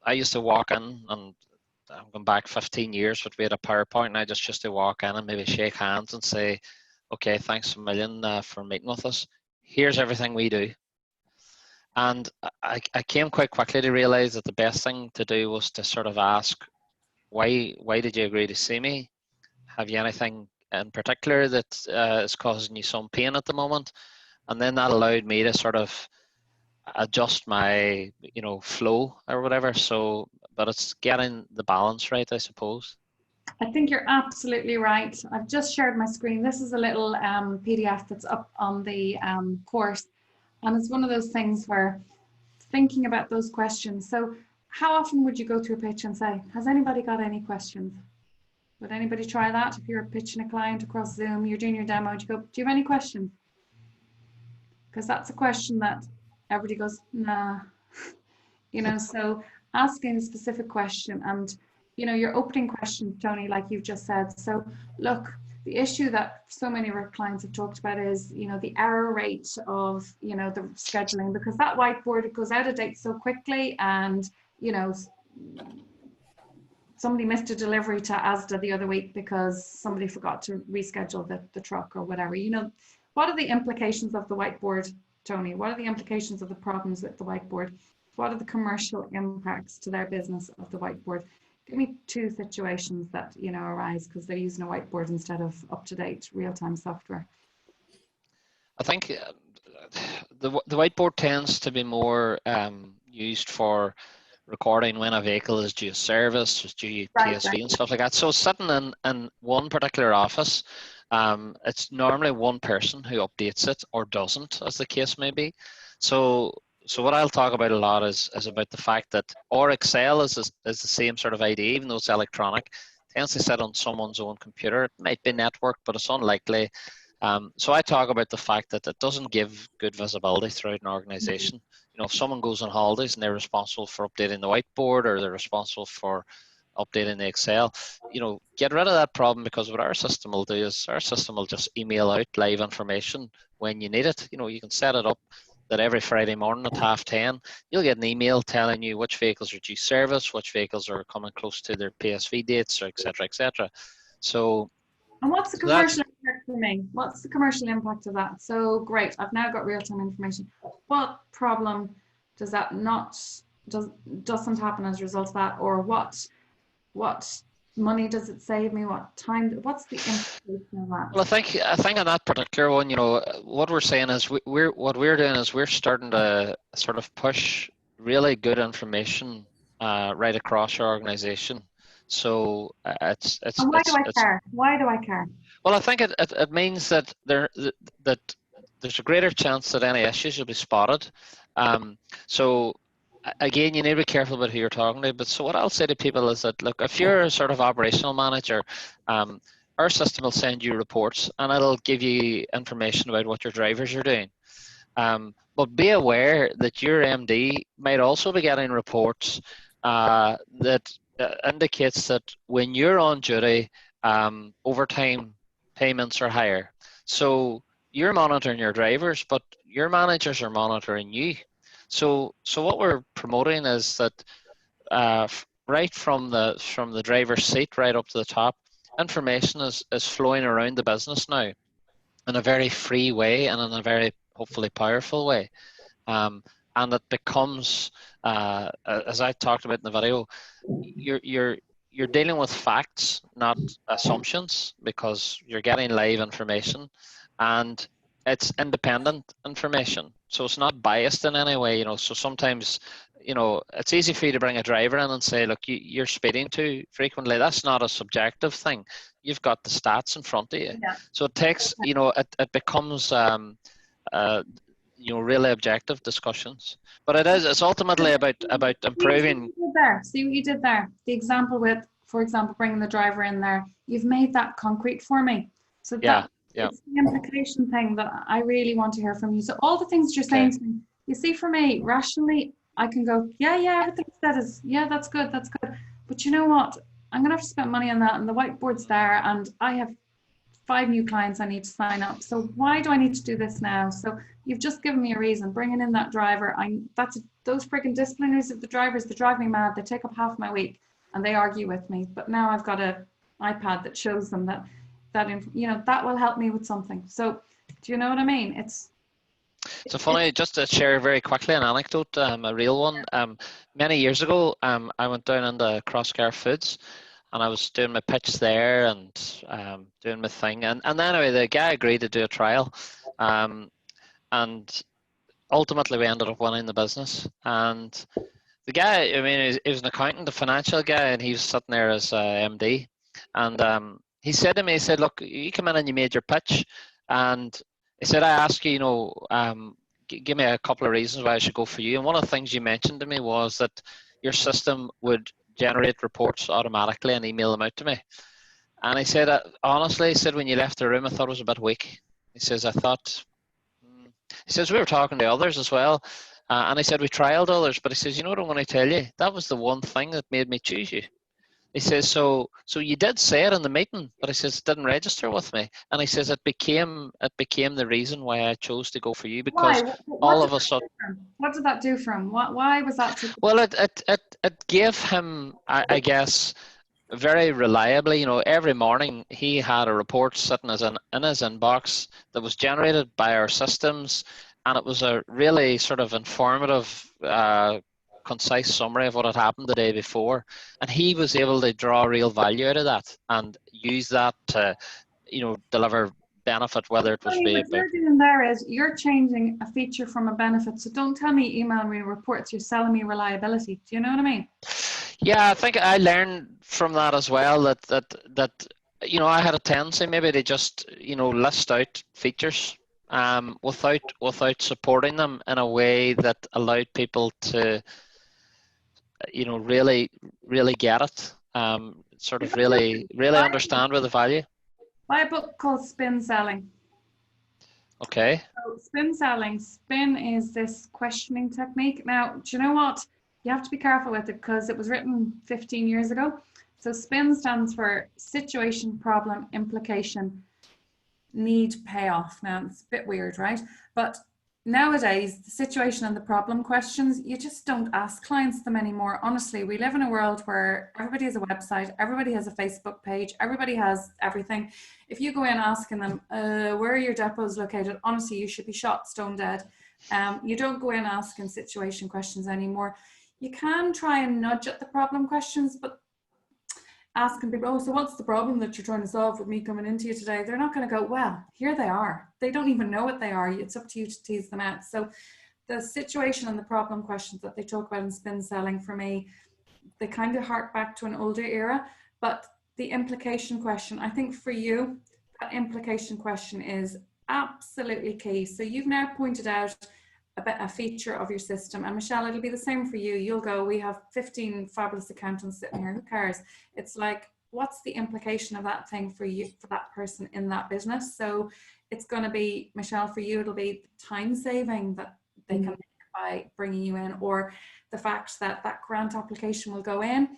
I used to walk in, and I'm going back 15 years, but we had a PowerPoint, and I just used to walk in and maybe shake hands and say, okay, thanks a million for meeting with us. Here's everything we do. And I came quite quickly to realize that the best thing to do was to sort of ask, why did you agree to see me? Have you anything in particular that is causing you some pain at the moment? And then that allowed me to sort of adjust my, you know, flow or whatever. So, but it's getting the balance right, I suppose. I think you're absolutely right. I've just shared my screen. This is a little PDF that's up on the course. And it's one of those things where thinking about those questions. So how often would you go to a pitch and say, has anybody got any questions? Would anybody try that? If you're pitching a client across Zoom, you're doing your demo, do you go, do you have any questions? Because that's a question that everybody goes, nah. You know, so asking a specific question, and, you know, your opening question, Tony, like you've just said. So look, the issue that so many of our clients have talked about is, you know, the error rate of, you know, the scheduling, because that whiteboard, it goes out of date so quickly, and, you know, somebody missed a delivery to Asda the other week because somebody forgot to reschedule the truck or whatever. You know, what are the implications of the whiteboard, Tony? What are the implications of the problems with the whiteboard? What are the commercial impacts to their business of the whiteboard? Give me 2 situations that, you know, arise because they're using a whiteboard instead of up-to-date real-time software. I think the whiteboard tends to be more used for recording when a vehicle is due service, is due PSV and stuff like that. So sitting in one particular office, it's normally one person who updates it or doesn't, as the case may be. So what I'll talk about a lot is about the fact that, or Excel is the same sort of idea, even though it's electronic, it tends to sit on someone's own computer. It might be networked, but it's unlikely. So I talk about the fact that it doesn't give good visibility throughout an organization. You know, if someone goes on holidays and they're responsible for updating the whiteboard, or they're responsible for updating the Excel. Get rid of that problem, because what our system will do is our system will just email out live information when you need it. You can set it up that every Friday morning at 10:30, you'll get an email telling you which vehicles are due service, which vehicles are coming close to their PSV dates, or et cetera, et cetera. So, And what's the so that's- commercial impact for me? What's the commercial impact of that? So great, I've now got real-time information. What problem does that doesn't happen as a result of that? Or what money does it save me? What time? What's the implication of that? Well, I think on that particular one, what we're saying is we're starting to sort of push really good information right across our organization. So it's And why do I care? Why do I care? well, I think it means that there's a greater chance that any issues will be spotted. So again, you need to be careful about who you're talking to. But so what I'll say to people is that, look, if you're a sort of operational manager, our system will send you reports, and it'll give you information about what your drivers are doing. But be aware that your MD might also be getting reports that indicates that when you're on duty, overtime payments are higher. So you're monitoring your drivers, but your managers are monitoring you. So what we're promoting is that right from the driver's seat right up to the top, information is flowing around the business now in a very free way and in a very hopefully powerful way. And it becomes, as I talked about in the video, you're dealing with facts, not assumptions, because you're getting live information, and it's independent information. So it's not biased in any way, So sometimes, it's easy for you to bring a driver in and say, look, you're speeding too frequently. That's not a subjective thing. You've got the stats in front of you. Yeah. So it takes, it becomes, really objective discussions. But it's ultimately about improving. See what you did there. The example with, for example, bringing the driver in there. You've made that concrete for me. So Yeah. it's the implication thing that I really want to hear from you. So all the things that you're saying to me, you see, for me, rationally, I can go, yeah, everything that is, yeah, that's good. But you know what? I'm going to have to spend money on that, and the whiteboard's there, and I have 5 new clients I need to sign up. So why do I need to do this now? So you've just given me a reason. Bringing in that driver, those freaking disciplinaries of the drivers, they drive me mad. They take up half my week, and they argue with me. But now I've got an iPad that shows them that will help me with something. So do you know what I mean? So funny, just to share very quickly an anecdote, a real one. Many years ago, I went down into Crosscar Foods, and I was doing my pitch there and doing my thing. And anyway, the guy agreed to do a trial, and ultimately we ended up winning the business. And the guy, he was an accountant, a financial guy, and he was sitting there as MD. And he said to me, he said, look, you come in and you made your pitch, and he said, I asked you, give me a couple of reasons why I should go for you. And one of the things you mentioned to me was that your system would generate reports automatically and email them out to me. And he said, honestly, he said, when you left the room, I thought it was a bit weak. He says, he says, we were talking to others as well. And he said, we trialed others, but he says, you know what I'm going to tell you? That was the one thing that made me choose you. He says, so you did say it in the meeting, but he says it didn't register with me. And he says it became the reason why I chose to go for you, because all of a sudden. What did that do for him? Why was that? Well, it gave him, I guess, very reliably. Every morning he had a report sitting in his inbox that was generated by our systems, and it was a really sort of informative, concise summary of what had happened the day before, and he was able to draw real value out of that and use that to deliver benefit, whether it was what you're doing there is you're changing a feature from a benefit. So don't tell me email me reports, you're selling me reliability. Do you know what I mean? Yeah, I think I learned from that as well, that I had a tendency maybe to just list out features without supporting them in a way that allowed people to really get it, sort of really understand where the value. Buy a book called Spin Selling. Okay. So spin is this questioning technique. Now, do you know what? You have to be careful with it because it was written 15 years ago. So SPIN stands for situation, problem, implication, need, payoff. Now it's a bit weird, right? But nowadays, the situation and the problem questions, you just don't ask clients them anymore. Honestly, we live in a world where everybody has a website, everybody has a Facebook page, everybody has everything. If you go in asking them, where are your depots located? Honestly, you should be shot stone dead. You don't go in asking situation questions anymore. You can try and nudge at the problem questions, but asking people, oh, so what's the problem that you're trying to solve with me coming into you today? They're not going to go, well, here they are. They don't even know what they are. It's up to you to tease them out. So the situation and the problem questions that they talk about in spin selling, for me, they kind of hark back to an older era. But the implication question, I think for you, that implication question is absolutely key. So you've now pointed out a feature of your system, and Michelle, it'll be the same for you. You'll go, we have 15 fabulous accountants sitting here, who cares? It's like, what's the implication of that thing for you, for that person in that business? So it's going to be, Michelle, for you, it'll be time saving that they can make by bringing you in, or the fact that that grant application will go in,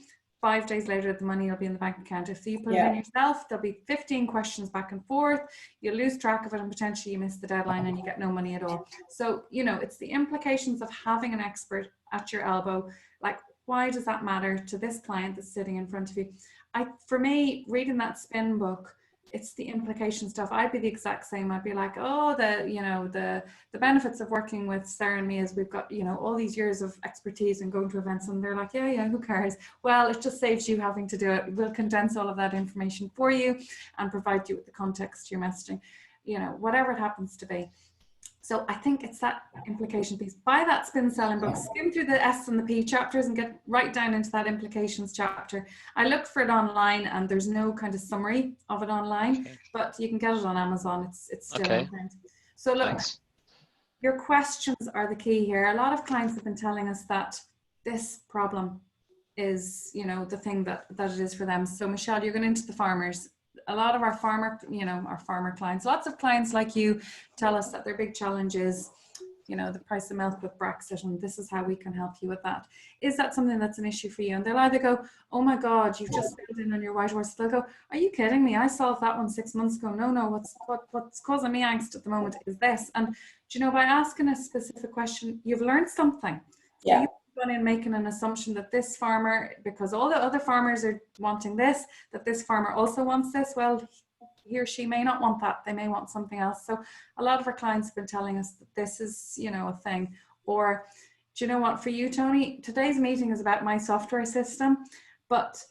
5 days later the money will be in the bank account. If you put it in yourself, there'll be 15 questions back and forth, you lose track of it, and potentially you miss the deadline and you get no money at all. So, you know, it's the implications of having an expert at your elbow. Like, why does that matter to this client that's sitting in front of you? For me, reading that spin book, it's the implication stuff. I'd be the exact same. I'd be like, oh, the benefits of working with Sarah and me is we've got, you know, all these years of expertise and going to events, and they're like, yeah, who cares? Well, it just saves you having to do it. We'll condense all of that information for you and provide you with the context to your messaging, you know, whatever it happens to be. So I think it's that implication piece. Buy that spin selling book, skim through the S and the P chapters and get right down into that implications chapter. I looked for it online and there's no kind of summary of it online, but you can get it on Amazon. It's still in print. So look, thanks. Your questions are the key here. A lot of clients have been telling us that this problem is, you know, the thing that it is for them. So Michelle, you're going into the farmers. A lot of our farmer clients, lots of clients like you tell us that their big challenge is, you know, the price of milk with Brexit, and this is how we can help you with that. Is that something that's an issue for you? And they'll either go, oh my God, you've just filled in on your white horse. They'll go, are you kidding me? I solved that one 6 months ago. No, what's causing me angst at the moment is this. And do you know, by asking a specific question, you've learned something. Yeah. Gone in making an assumption that this farmer, because all the other farmers are wanting this, that this farmer also wants this. Well, he or she may not want that. They may want something else. So a lot of our clients have been telling us that this is, you know, a thing. Or do you know what, for you, Tony, today's meeting is about my software system, but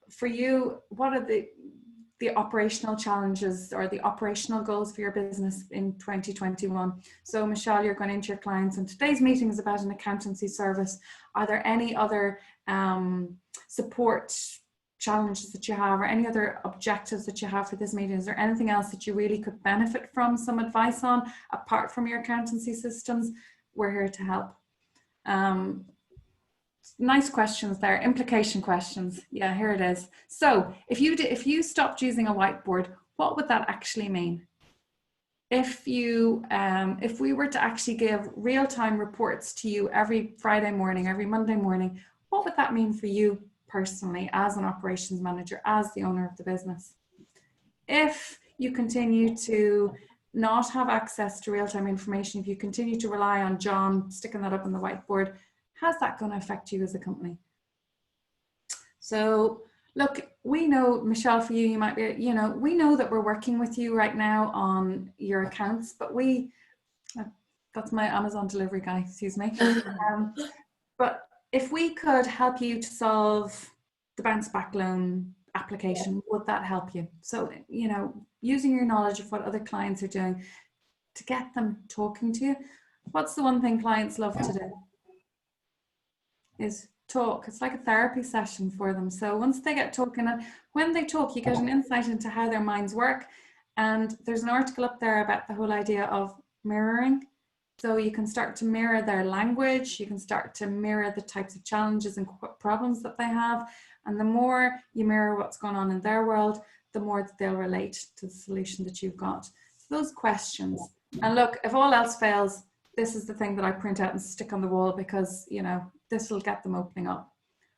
for you, what are the operational challenges or the operational goals for your business in 2021? So Michelle, you're going into your clients, and today's meeting is about an accountancy service. Are there any other support challenges that you have, or any other objectives that you have for this meeting? Is there anything else that you really could benefit from some advice on apart from your accountancy systems? We're here to help. Nice questions there, implication questions. Yeah, here it is. So if you stopped using a whiteboard, what would that actually mean? If we were to actually give real-time reports to you every Friday morning, every Monday morning, what would that mean for you personally as an operations manager, as the owner of the business? If you continue to not have access to real-time information, if you continue to rely on John sticking that up on the whiteboard, how's that going to affect you as a company? So look, we know, Michelle, for you, you might be, you know, we know that we're working with you right now on your accounts, but that's my Amazon delivery guy, excuse me. But if we could help you to solve the bounce back loan application, would that help you? So, you know, using your knowledge of what other clients are doing to get them talking to you. What's the one thing clients love to do? Is talk. It's like a therapy session for them. So once they get talking, and when they talk, you get an insight into how their minds work. And there's an article up there about the whole idea of mirroring. So you can start to mirror their language, you can start to mirror the types of challenges and problems that they have. And the more you mirror what's going on in their world, the more that they'll relate to the solution that you've got. So those questions. And look, if all else fails, this is the thing that I print out and stick on the wall, because, you know, this will get them opening up.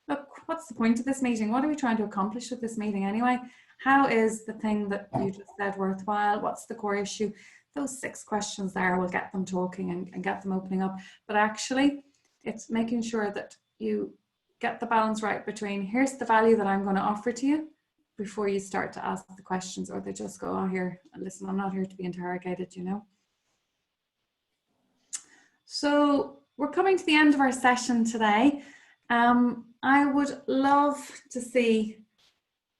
look, what's the point of this meeting? What are we trying to accomplish with this meeting anyway? How is the thing that you just said worthwhile? What's the core issue? Those 6 questions there will get them talking and get them opening up. But actually, it's making sure that you get the balance right between here's the value that I'm going to offer to you before you start to ask the questions, or they just go, oh, here, listen, I'm not here to be interrogated, you know. So we're coming to the end of our session today. I would love to see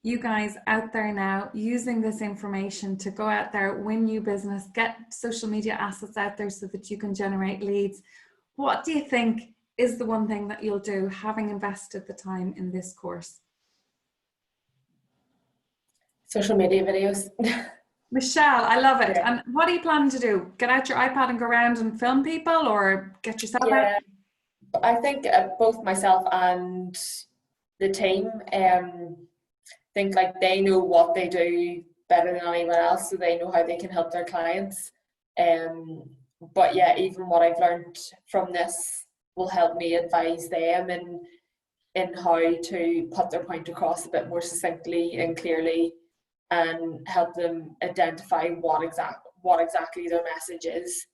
you guys out there now using this information to go out there, win new business, get social media assets out there so that you can generate leads. What do you think is the one thing that you'll do having invested the time in this course? Social media videos. Michelle, I love it. Yeah. And what are you planning to do? Get out your iPad and go around and film people, or get yourself out? Yeah, I think both myself and the team think like they know what they do better than anyone else, so they know how they can help their clients. But yeah, even what I've learned from this will help me advise them in how to put their point across a bit more succinctly and clearly, and help them identify what exactly their message is.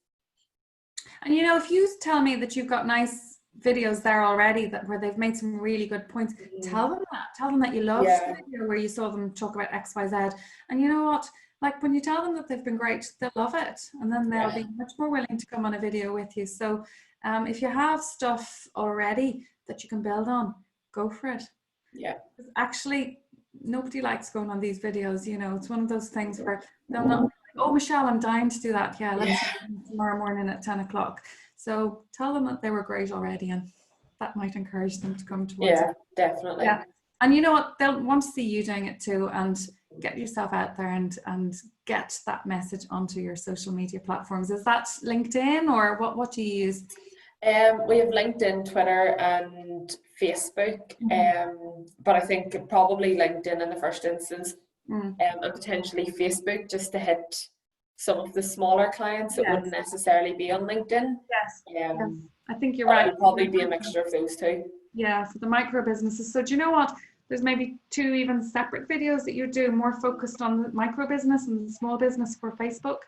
And you know, if you tell me that you've got nice videos there already where they've made some really good points, tell them that you loved the video where you saw them talk about XYZ. And you know what, like when you tell them that they've been great, they'll love it, and then they'll be much more willing to come on a video with you. So if you have stuff already that you can build on, go for it. Yeah, actually nobody likes going on these videos, you know. It's one of those things where they'll not, oh Michelle, I'm dying to do that, let's do it tomorrow morning at 10 o'clock. So tell them that they were great already, and that might encourage them to come towards it. Definitely. And you know what, they'll want to see you doing it too, and get yourself out there and get that message onto your social media platforms. Is that LinkedIn, or what do you use? We have LinkedIn, Twitter and Facebook, but I think probably LinkedIn in the first instance, and potentially Facebook, just to hit some of the smaller clients that wouldn't necessarily be on LinkedIn. Yes. I think you're right. It would probably be a mixture of those two. Yeah, for the micro businesses. So do you know what? There's maybe 2 even separate videos that you do more focused on the micro business and the small business for Facebook.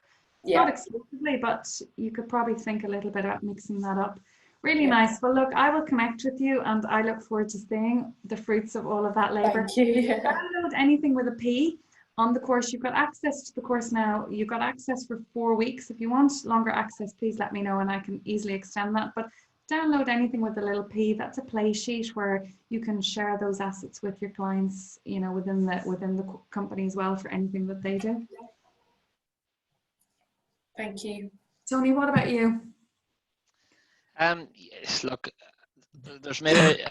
Not exclusively, but you could probably think a little bit about mixing that up. Really nice. Well, look, I will connect with you, and I look forward to seeing the fruits of all of that labor. Thank you. Download anything with a P on the course. You've got access to the course now. You've got access for 4 weeks. If you want longer access, please let me know and I can easily extend that. But download anything with a little P. That's a play sheet where you can share those assets with your clients, you know, within the company as well, for anything that they do. Thank you. Tony, what about you? Yes, look, there's maybe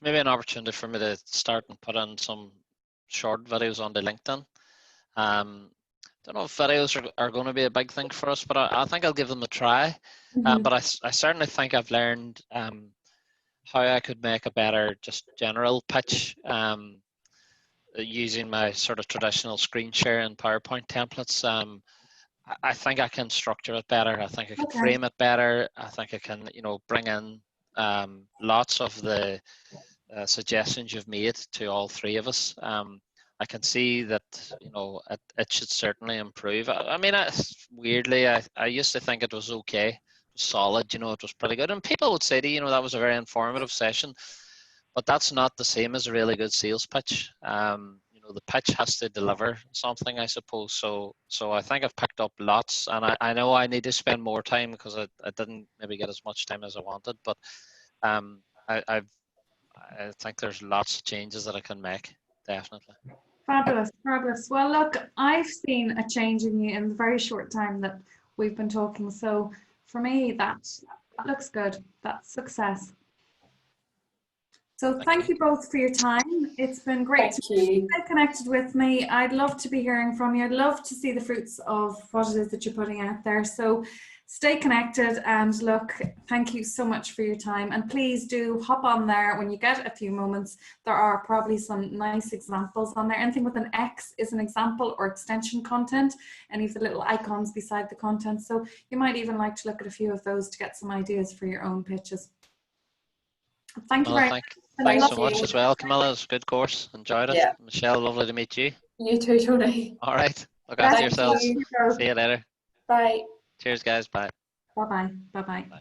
an opportunity for me to start and put in some short videos onto LinkedIn. Don't know if videos are going to be a big thing for us, but I think I'll give them a try. But I certainly think I've learned how I could make a better just general pitch using my sort of traditional screen share and PowerPoint templates. I think I can structure it better. I think I can frame it better. I think I can, you know, bring in lots of the suggestions you've made to all 3 of us. I can see that, you know, it should certainly improve. I mean, weirdly, I used to think it was okay, it was solid, you know, it was pretty good. And people would say to you know, that was a very informative session, but that's not the same as a really good sales pitch. You know, the pitch has to deliver something, I suppose. So I think I've picked up lots, and I know I need to spend more time because I didn't maybe get as much time as I wanted. But I think there's lots of changes that I can make, definitely. Fabulous, fabulous. Well, look, I've seen a change in you in the very short time that we've been talking. So for me, that looks good. That's success. So thank you both for your time. It's been great to stay connected with me. I'd love to be hearing from you. I'd love to see the fruits of what it is that you're putting out there. So stay connected, and look, thank you so much for your time. And please do hop on there when you get a few moments. There are probably some nice examples on there. Anything with an X is an example or extension content, any of the little icons beside the content. So you might even like to look at a few of those to get some ideas for your own pitches. Thank you Well, very much. thanks Thank so much you. as well, Camilla. It was a good course. Enjoyed it. Yeah. Michelle, lovely to meet you. You too, Tony. All right. Look after Thank yourselves. you. See you later. Bye. Cheers, guys. Bye. Bye-bye. Bye-bye. Bye.